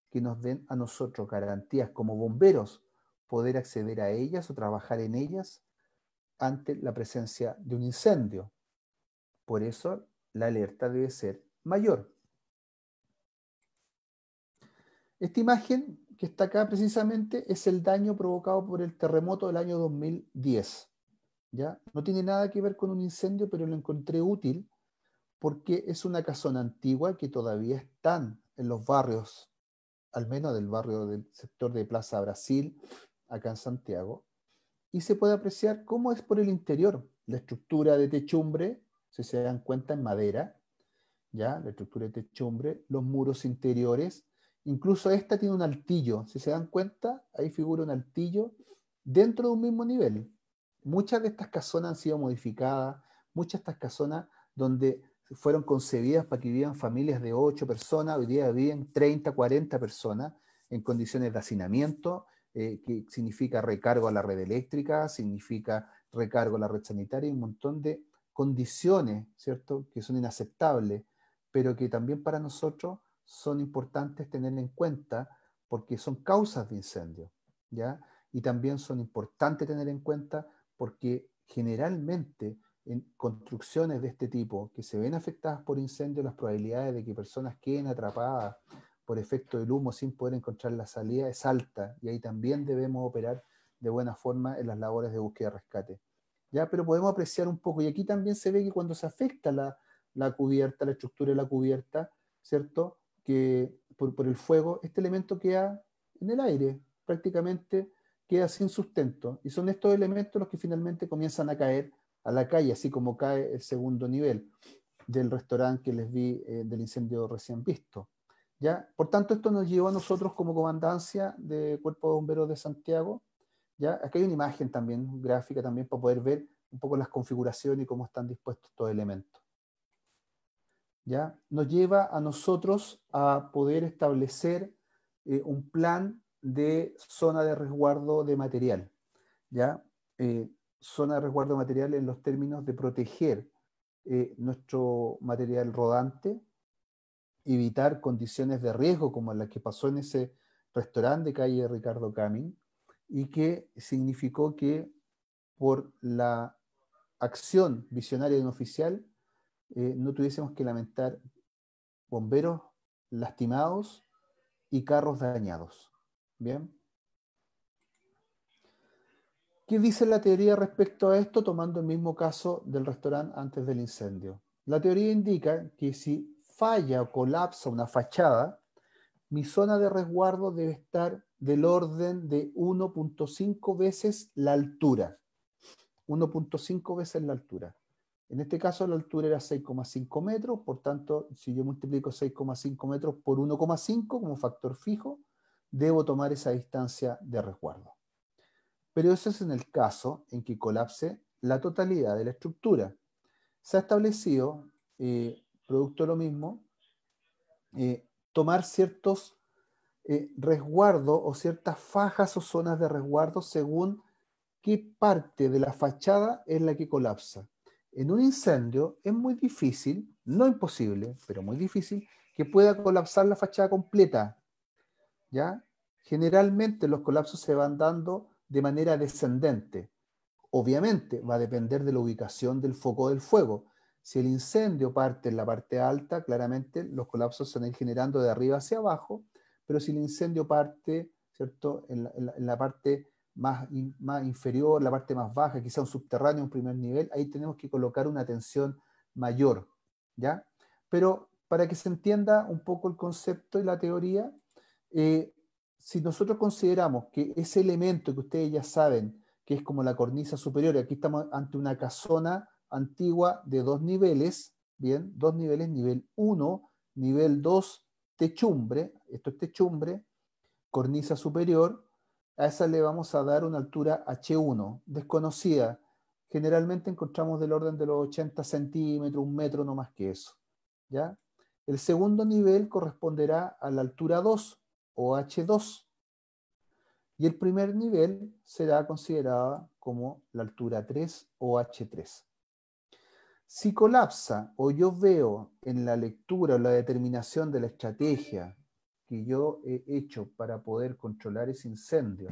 que nos den a nosotros garantías como bomberos poder acceder a ellas o trabajar en ellas ante la presencia de un incendio. Por eso la alerta debe ser mayor. Esta imagen que está acá precisamente es el daño provocado por el terremoto del año 2010. ¿Ya? No tiene nada que ver con un incendio, pero lo encontré útil porque es una casona antigua que todavía están en los barrios, al menos del barrio del sector de Plaza Brasil, acá en Santiago, y se puede apreciar cómo es por el interior. La estructura de techumbre, si se dan cuenta, en madera, ¿ya? La estructura de techumbre, los muros interiores, incluso esta tiene un altillo, si se dan cuenta, ahí figura un altillo dentro de un mismo nivel. Muchas de estas casonas han sido modificadas, muchas de estas casonas donde fueron concebidas para que vivan familias de 8 personas, hoy día viven 30, 40 personas en condiciones de hacinamiento, que significa recargo a la red eléctrica, significa recargo a la red sanitaria y un montón de condiciones, ¿cierto?, que son inaceptables, pero que también para nosotros son importantes tener en cuenta porque son causas de incendio, ¿ya? Y también son importantes tener en cuenta porque generalmente en construcciones de este tipo que se ven afectadas por incendios, las probabilidades de que personas queden atrapadas por efecto del humo sin poder encontrar la salida es alta, y ahí también debemos operar de buena forma en las labores de búsqueda y rescate. ¿Ya? Pero podemos apreciar un poco, y aquí también se ve que cuando se afecta la cubierta, la estructura de la cubierta, ¿cierto?, que por el fuego, este elemento queda en el aire, prácticamente queda sin sustento, y son estos elementos los que finalmente comienzan a caer a la calle, así como cae el segundo nivel del restaurante que les vi del incendio recién visto. ¿Ya? Por tanto, esto nos llevó a nosotros como comandancia de Cuerpo de Bomberos de Santiago. ¿Ya? Aquí hay una imagen también, gráfica también, para poder ver un poco las configuraciones y cómo están dispuestos estos elementos. ¿Ya? Nos lleva a nosotros a poder establecer un plan de zona de resguardo de material. ¿Ya? Zona de resguardo de material en los términos de proteger nuestro material rodante, evitar condiciones de riesgo como las que pasó en ese restaurante de calle Ricardo Camin, y que significó que por la acción visionaria de un oficial no tuviésemos que lamentar bomberos lastimados y carros dañados. ¿Bien? ¿Qué dice la teoría respecto a esto, tomando el mismo caso del restaurante antes del incendio? La teoría indica que si falla o colapsa una fachada, mi zona de resguardo debe estar del orden de 1.5 veces la altura. 1.5 veces la altura. En este caso la altura era 6,5 metros, por tanto, si yo multiplico 6,5 metros por 1,5 como factor fijo, debo tomar esa distancia de resguardo. Pero eso es en el caso en que colapse la totalidad de la estructura. Se ha establecido, producto de lo mismo, tomar ciertos resguardos o ciertas fajas o zonas de resguardo según qué parte de la fachada es la que colapsa. En un incendio es muy difícil, no imposible, pero muy difícil, que pueda colapsar la fachada completa, ¿ya? Generalmente los colapsos se van dando de manera descendente. Obviamente va a depender de la ubicación del foco del fuego. Si el incendio parte en la parte alta, claramente los colapsos se van a ir generando de arriba hacia abajo, pero si el incendio parte, ¿cierto?, en la parte más inferior, la parte más baja, quizá un subterráneo, un primer nivel, ahí tenemos que colocar una tensión mayor, ¿ya? Pero para que se entienda un poco el concepto y la teoría, si nosotros consideramos que ese elemento que ustedes ya saben, que es como la cornisa superior, aquí estamos ante una casona antigua de 2 niveles, bien, 2 niveles, nivel 1, nivel 2, techumbre, esto es techumbre, cornisa superior, a esa le vamos a dar una altura H1, desconocida, generalmente encontramos del orden de los 80 centímetros, 1 metro, no más que eso, ¿ya? El segundo nivel corresponderá a la altura 2, o H2, y el primer nivel será considerada como la altura 3 o H3. Si colapsa o yo veo en la lectura o la determinación de la estrategia que yo he hecho para poder controlar ese incendio,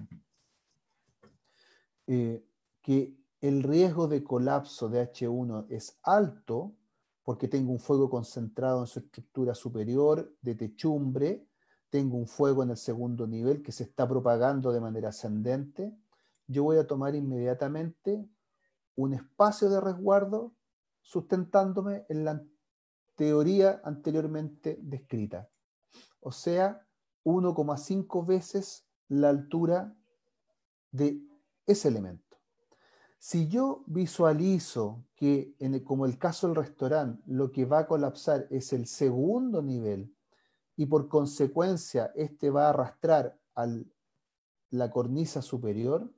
que el riesgo de colapso de H1 es alto, porque tengo un fuego concentrado en su estructura superior de techumbre, tengo un fuego en el segundo nivel que se está propagando de manera ascendente, yo voy a tomar inmediatamente un espacio de resguardo sustentándome en la teoría anteriormente descrita. O sea, 1,5 veces la altura de ese elemento. Si yo visualizo que, como el caso del restaurante, lo que va a colapsar es el segundo nivel y por consecuencia este va a arrastrar a la cornisa superior,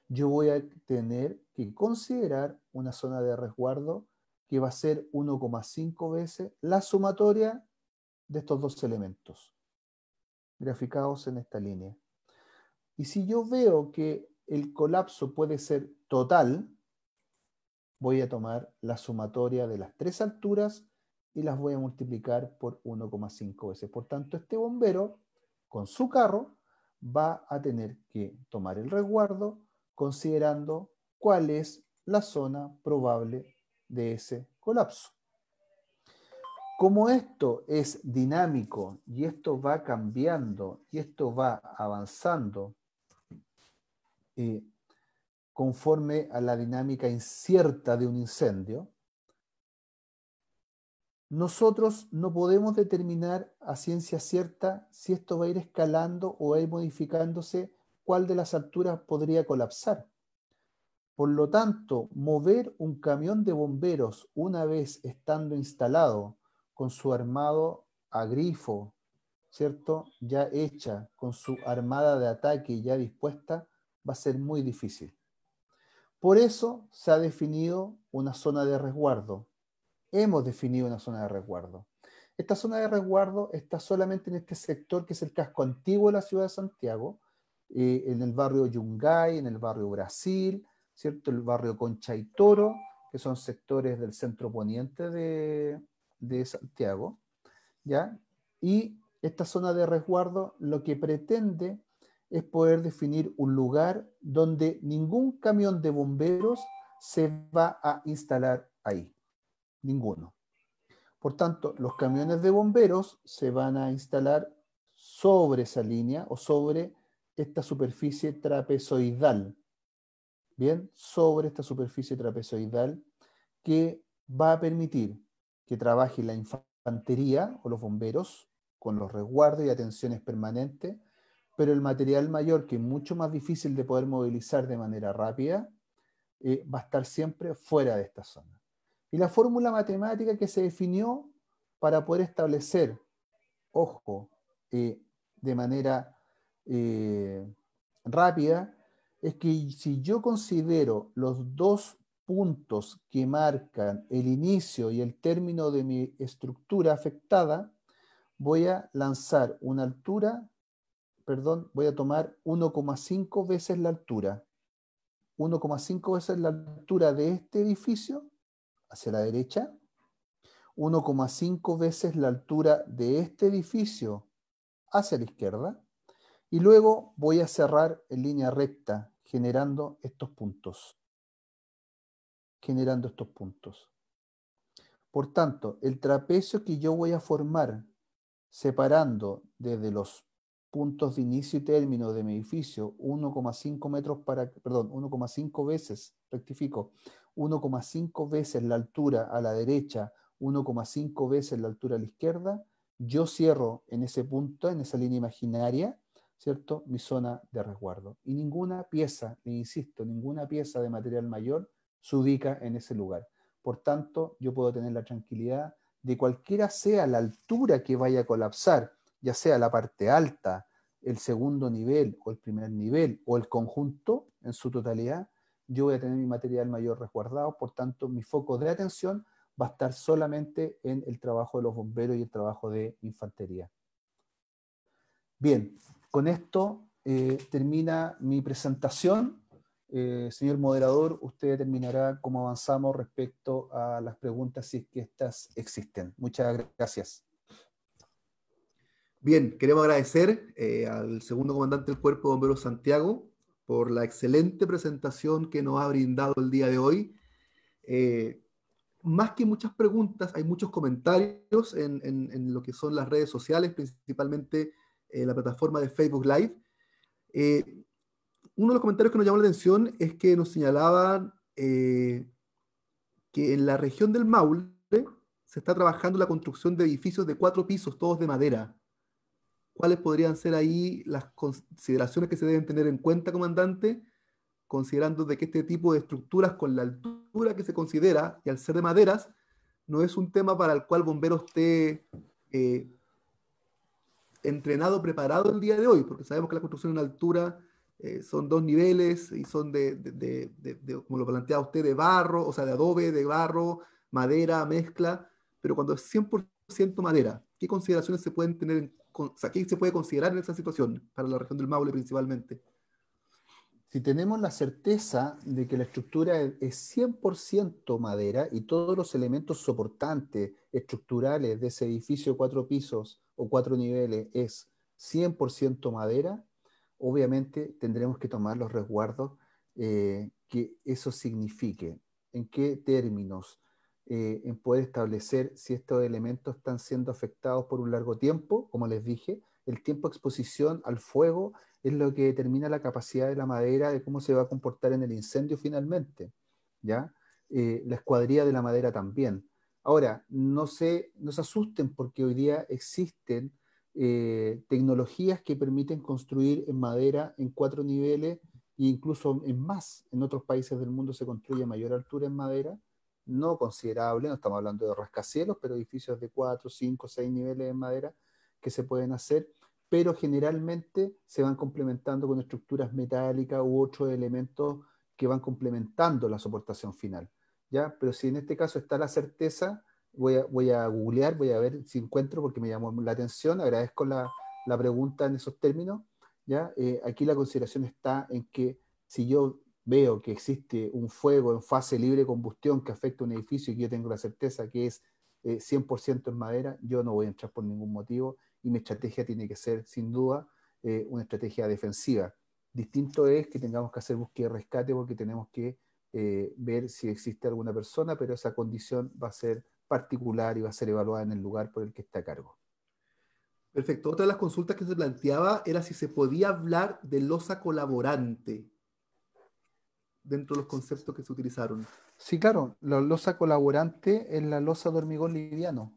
yo voy a tener que considerar una zona de resguardo que va a ser 1,5 veces la sumatoria de estos dos elementos, graficados en esta línea. Y si yo veo que el colapso puede ser total, voy a tomar la sumatoria de las 3 alturas y las voy a multiplicar por 1,5 veces. Por tanto, este bombero, con su carro, va a tener que tomar el resguardo considerando cuál es la zona probable de ese colapso. Como esto es dinámico y esto va cambiando y esto va avanzando conforme a la dinámica incierta de un incendio, nosotros no podemos determinar a ciencia cierta si esto va a ir escalando o va a ir modificándose, cuál de las alturas podría colapsar. Por lo tanto, mover un camión de bomberos una vez estando instalado con su armado a grifo, ¿cierto?, ya hecha, con su armada de ataque ya dispuesta, va a ser muy difícil. Por eso se ha definido una zona de resguardo. Hemos definido una zona de resguardo. Esta zona de resguardo está solamente en este sector que es el casco antiguo de la ciudad de Santiago, en el barrio Yungay, en el barrio Brasil, ¿cierto?, el barrio Concha y Toro, que son sectores del centro poniente de Santiago, ¿ya? Y esta zona de resguardo lo que pretende es poder definir un lugar donde ningún camión de bomberos se va a instalar ahí. Ninguno. Por tanto, los camiones de bomberos se van a instalar sobre esa línea o sobre esta superficie trapezoidal. Bien, sobre esta superficie trapezoidal que va a permitir que trabaje la infantería o los bomberos con los resguardos y atenciones permanentes, pero el material mayor, que es mucho más difícil de poder movilizar de manera rápida, va a estar siempre fuera de esta zona. Y la fórmula matemática que se definió para poder establecer, ojo, de manera rápida, es que si yo considero los dos puntos que marcan el inicio y el término de mi estructura afectada, voy a lanzar una altura, perdón, voy a tomar 1,5 veces la altura. 1,5 veces la altura de este edificio hacia la derecha, 1,5 veces la altura de este edificio hacia la izquierda, y luego voy a cerrar en línea recta generando estos puntos. Por tanto, el trapecio que yo voy a formar separando desde los puntos de inicio y término de mi edificio 1,5 metros perdón, 1,5 veces, rectifico, 1,5 veces la altura a la derecha, 1,5 veces la altura a la izquierda, yo cierro en ese punto, en esa línea imaginaria, ¿cierto?, mi zona de resguardo. Y ninguna pieza, le insisto, ninguna pieza de material mayor se ubica en ese lugar. Por tanto, yo puedo tener la tranquilidad de cualquiera sea la altura que vaya a colapsar, ya sea la parte alta, el segundo nivel o el primer nivel o el conjunto en su totalidad, yo voy a tener mi material mayor resguardado. Por tanto, mi foco de atención va a estar solamente en el trabajo de los bomberos y el trabajo de infantería. Bien, con esto termina mi presentación. Señor moderador, usted determinará cómo avanzamos respecto a las preguntas si es que estas existen. Muchas gracias. Bien, queremos agradecer al segundo comandante del Cuerpo de Bomberos Santiago por la excelente presentación que nos ha brindado el día de hoy. Más que muchas preguntas, hay muchos comentarios en lo que son las redes sociales, principalmente la plataforma de Facebook Live. Uno de los comentarios que nos llamó la atención es que nos señalaban que en la región del Maule se está trabajando la construcción de edificios de 4 pisos, todos de madera. ¿Cuáles podrían ser ahí las consideraciones que se deben tener en cuenta, comandante, considerando de que este tipo de estructuras con la altura que se considera y al ser de maderas, no es un tema para el cual Bomberos esté entrenado, preparado el día de hoy? Porque sabemos que la construcción en altura son 2 niveles y son como lo planteaba usted, de barro, o sea, de adobe, de barro, madera, mezcla, pero cuando es 100% madera, ¿qué consideraciones se pueden tener, o sea, qué se puede considerar en esa situación para la región del Maule principalmente? Si tenemos la certeza de que la estructura es 100% madera y todos los elementos soportantes estructurales de ese edificio 4 pisos o 4 niveles es 100% madera, obviamente tendremos que tomar los resguardos que eso signifique. ¿En qué términos? En poder establecer si estos elementos están siendo afectados por un largo tiempo, como les dije, el tiempo de exposición al fuego es lo que determina la capacidad de la madera, de cómo se va a comportar en el incendio finalmente, ¿ya? La escuadría de la madera también. Ahora, no se asusten porque hoy día existen tecnologías que permiten construir en madera en 4 niveles e incluso en más. En otros países del mundo se construye a mayor altura en madera, no considerable, no estamos hablando de rascacielos, pero edificios de 4, 5, 6 niveles en madera que se pueden hacer, pero generalmente se van complementando con estructuras metálicas u otros elementos que van complementando la soportación final, ¿ya? Pero si en este caso está la certeza, voy a googlear, voy a ver si encuentro, porque me llamó la atención, agradezco la pregunta en esos términos, ¿ya? Aquí la consideración está en que si yo veo que existe un fuego en fase libre de combustión que afecta un edificio y que yo tengo la certeza que es 100% en madera, yo no voy a entrar por ningún motivo y mi estrategia tiene que ser, sin duda, una estrategia defensiva. Distinto es que tengamos que hacer búsqueda y rescate porque tenemos que ver si existe alguna persona, pero esa condición va a ser particular y va a ser evaluada en el lugar por el que está a cargo. Perfecto. Otra de las consultas que se planteaba era si se podía hablar de losa colaborante dentro de los conceptos que se utilizaron. Sí, claro, la losa colaborante es la losa de hormigón liviano.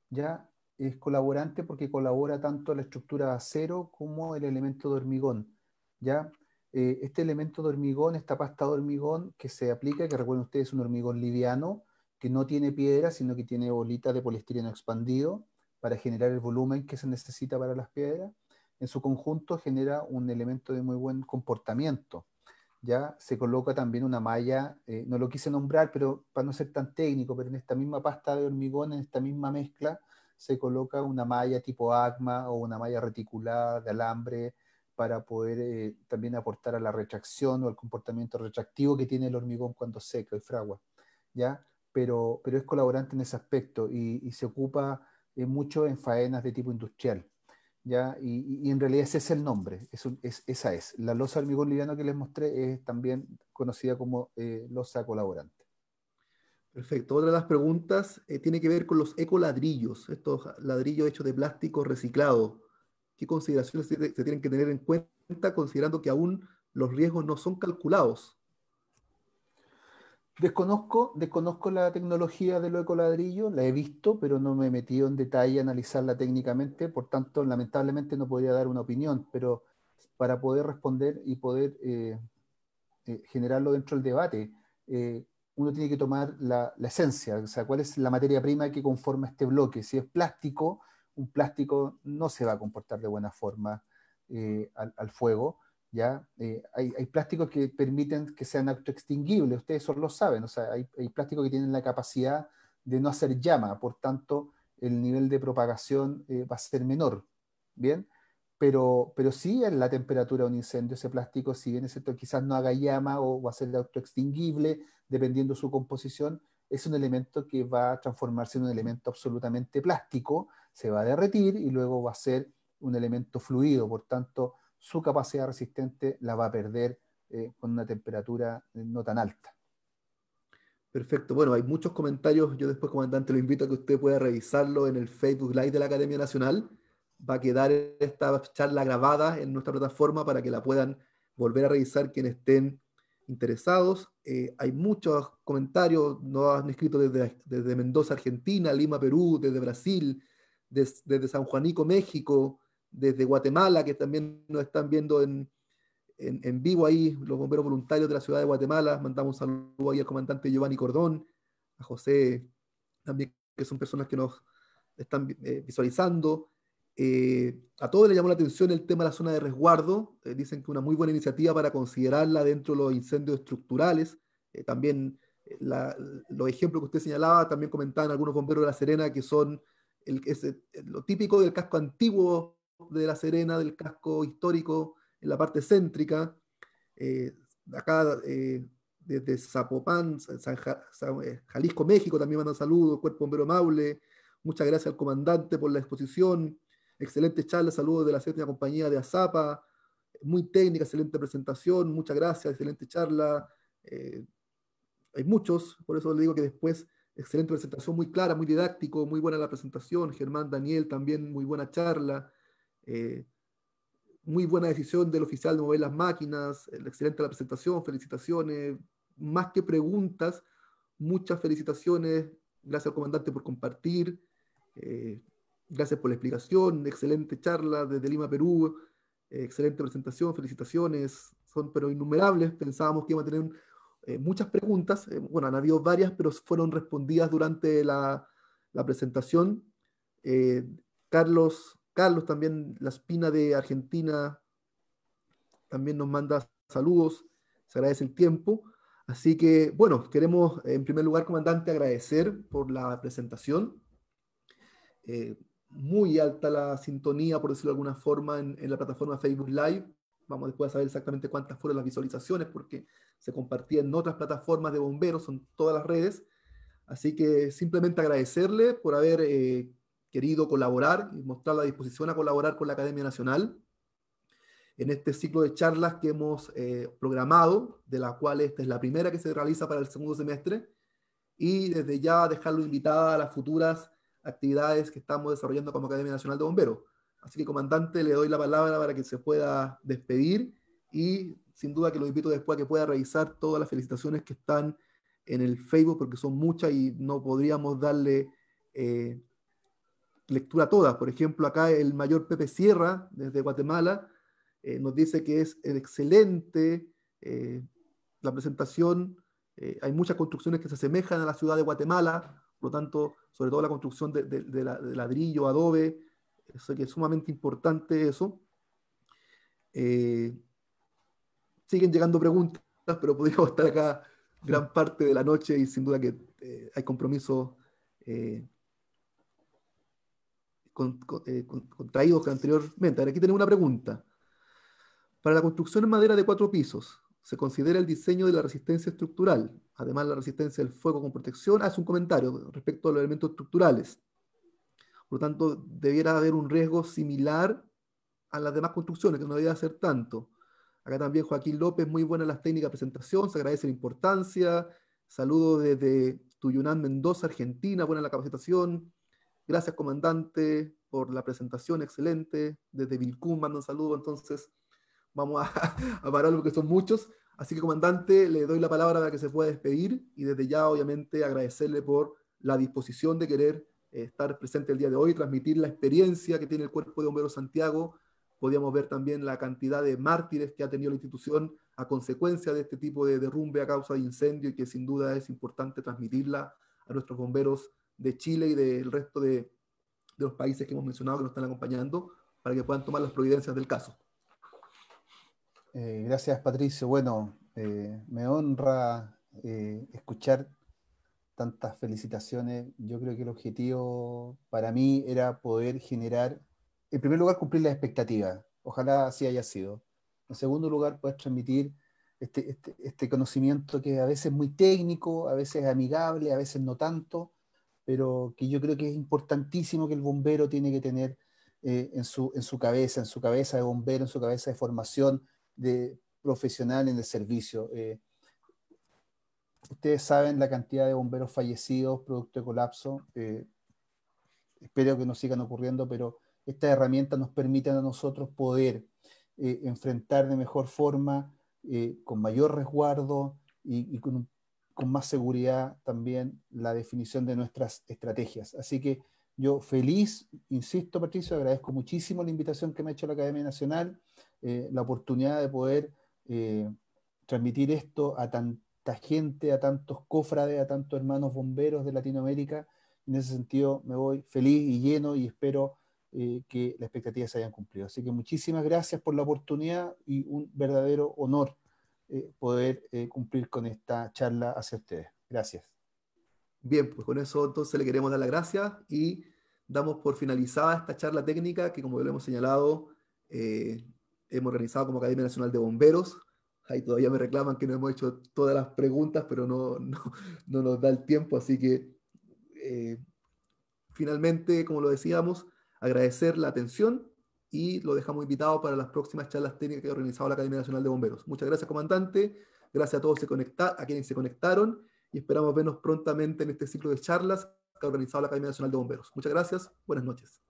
Ya es colaborante porque colabora tanto la estructura de acero como el elemento de hormigón. ¿Ya? Este elemento de hormigón, esta pasta de hormigón que se aplica, que recuerden ustedes, es un hormigón liviano que no tiene piedra, sino que tiene bolitas de poliestireno expandido para generar el volumen que se necesita para las piedras. En su conjunto genera un elemento de muy buen comportamiento. Ya se coloca también una malla, no lo quise nombrar, pero para no ser tan técnico, pero en esta misma pasta de hormigón, en esta misma mezcla, se coloca una malla tipo ACMA o una malla reticulada de alambre para poder también aportar a la retracción o al comportamiento retractivo que tiene el hormigón cuando seca y fragua, ¿ya? Pero es colaborante en ese aspecto y se ocupa mucho en faenas de tipo industrial. ¿Ya? Y en realidad ese es el nombre, esa es. La losa de hormigón liviano que les mostré es también conocida como losa colaborante. Perfecto. Otra de las preguntas tiene que ver con los ecoladrillos, estos ladrillos hechos de plástico reciclado. ¿Qué consideraciones se tienen que tener en cuenta considerando que aún los riesgos no son calculados? Desconozco la tecnología de los ecoladrillos, la he visto, pero no me he metido en detalle a analizarla técnicamente, por tanto, lamentablemente no podría dar una opinión, pero para poder responder y poder generarlo dentro del debate, uno tiene que tomar la esencia, o sea, cuál es la materia prima que conforma este bloque. Si es plástico, un plástico no se va a comportar de buena forma al fuego. ¿Ya? Hay plásticos que permiten que sean autoextinguibles, ustedes solo lo saben, o sea, hay plásticos que tienen la capacidad de no hacer llama, por tanto, el nivel de propagación va a ser menor. ¿Bien? Pero sí en la temperatura de un incendio, ese plástico, si bien es cierto, quizás no haga llama o va a ser autoextinguible, dependiendo de su composición, es un elemento que va a transformarse en un elemento absolutamente plástico, se va a derretir y luego va a ser un elemento fluido, por tanto, su capacidad resistente la va a perder con una temperatura no tan alta. Perfecto. Bueno, hay muchos comentarios. Yo después, comandante, lo invito a que usted pueda revisarlo en el Facebook Live de la Academia Nacional. Va a quedar esta charla grabada en nuestra plataforma para que la puedan volver a revisar quienes estén interesados. Hay muchos comentarios, nos han escrito desde Mendoza, Argentina, Lima, Perú, desde Brasil, desde San Juanico, México, desde Guatemala, que también nos están viendo en vivo ahí, los bomberos voluntarios de la ciudad de Guatemala. Mandamos un saludo ahí al comandante Giovanni Cordón, a José también, que son personas que nos están visualizando. A todos les llamó la atención el tema de la zona de resguardo. Dicen que una muy buena iniciativa para considerarla dentro de los incendios estructurales. También los ejemplos que usted señalaba, también comentaban algunos bomberos de La Serena, que son lo típico del casco antiguo de La Serena, del casco histórico en la parte céntrica. Acá desde Zapopan, Jalisco, México, también mandan saludos, Cuerpo Bombero Maule. Muchas gracias al comandante por la exposición. Excelente charla, saludos de la 7ª compañía de Azapa. Muy técnica, excelente presentación. Muchas gracias, excelente charla. Hay muchos, por eso le digo que después, excelente presentación, muy clara, muy didáctico, muy buena la presentación. Germán, Daniel, también muy buena charla. Muy buena decisión del oficial de mover las máquinas, excelente la presentación, felicitaciones, más que preguntas, muchas felicitaciones, gracias al comandante por compartir, gracias por la explicación, excelente charla desde Lima, Perú, excelente presentación, felicitaciones, son pero innumerables, pensábamos que iba a tener muchas preguntas, bueno, han habido varias, pero fueron respondidas durante la presentación. Carlos también, La Espina de Argentina, también nos manda saludos, se agradece el tiempo. Así que, bueno, queremos en primer lugar, comandante, agradecer por la presentación. Muy alta la sintonía, por decirlo de alguna forma, en la plataforma Facebook Live. Vamos después a saber exactamente cuántas fueron las visualizaciones, porque se compartía en otras plataformas de bomberos, son todas las redes. Así que simplemente agradecerle por haber querido colaborar y mostrar la disposición a colaborar con la Academia Nacional en este ciclo de charlas que hemos programado, de la cual esta es la primera que se realiza para el segundo semestre, y desde ya dejarlo invitada a las futuras actividades que estamos desarrollando como Academia Nacional de Bomberos. Así que, comandante, le doy la palabra para que se pueda despedir y sin duda que lo invito después a que pueda revisar todas las felicitaciones que están en el Facebook, porque son muchas y no podríamos darle lectura a todas. Por ejemplo, acá el mayor Pepe Sierra, desde Guatemala, nos dice que es excelente la presentación. Hay muchas construcciones que se asemejan a la ciudad de Guatemala, por lo tanto, sobre todo la construcción de ladrillo, adobe, eso que es sumamente importante eso. Siguen llegando preguntas, pero podríamos estar acá gran parte de la noche y sin duda que hay compromisos contraídos anteriormente. Ahora, aquí tenemos una pregunta. Para la construcción en madera de 4 pisos, ¿se considera el diseño de la resistencia estructural? Además, la resistencia del fuego con protección. Hace un comentario respecto a los elementos estructurales. Por lo tanto, debiera haber un riesgo similar a las demás construcciones, que no debería ser tanto. Acá también Joaquín López, muy buena las técnicas de presentación, se agradece la importancia. Saludos desde Tuyunán, Mendoza, Argentina, buena la capacitación. Gracias, comandante, por la presentación, excelente. Desde Vilcún mando un saludo, entonces vamos a parar porque son muchos. Así que, comandante, le doy la palabra para que se pueda despedir y desde ya, obviamente, agradecerle por la disposición de querer estar presente el día de hoy, transmitir la experiencia que tiene el Cuerpo de Bomberos Santiago. Podíamos ver también la cantidad de mártires que ha tenido la institución a consecuencia de este tipo de derrumbe a causa de incendio y que sin duda es importante transmitirla a nuestros bomberos de Chile y del resto de los países que hemos mencionado que nos están acompañando para que puedan tomar las providencias del caso. Gracias, Patricio. Bueno, me honra escuchar tantas felicitaciones. Yo creo que el objetivo para mí era poder generar, en primer lugar, cumplir las expectativas. Ojalá así haya sido. En segundo lugar, poder transmitir este conocimiento que a veces es muy técnico, a veces es amigable, a veces no tanto, pero que yo creo que es importantísimo que el bombero tiene que tener en su cabeza de bombero, en su cabeza de formación de profesional en el servicio. Ustedes saben la cantidad de bomberos fallecidos producto de colapso. Espero que no sigan ocurriendo, pero estas herramientas nos permiten a nosotros poder enfrentar de mejor forma, con mayor resguardo y con más seguridad también la definición de nuestras estrategias. Así que yo feliz, insisto, Patricio, agradezco muchísimo la invitación que me ha hecho la Academia Nacional, la oportunidad de poder transmitir esto a tanta gente, a tantos cofrades, a tantos hermanos bomberos de Latinoamérica. En ese sentido me voy feliz y lleno y espero que las expectativas se hayan cumplido. Así que muchísimas gracias por la oportunidad y un verdadero honor poder cumplir con esta charla hacia ustedes. Gracias. Bien, pues con eso entonces le queremos dar las gracias y damos por finalizada esta charla técnica que, como lo hemos señalado, hemos realizado como Academia Nacional de Bomberos. Ahí todavía me reclaman que no hemos hecho todas las preguntas, pero no nos da el tiempo, así que finalmente, como lo decíamos, agradecer la atención y lo dejamos invitado para las próximas charlas técnicas que ha organizado la Academia Nacional de Bomberos. Muchas gracias, comandante. Gracias a todos a quienes se conectaron y esperamos vernos prontamente en este ciclo de charlas que ha organizado la Academia Nacional de Bomberos. Muchas gracias. Buenas noches.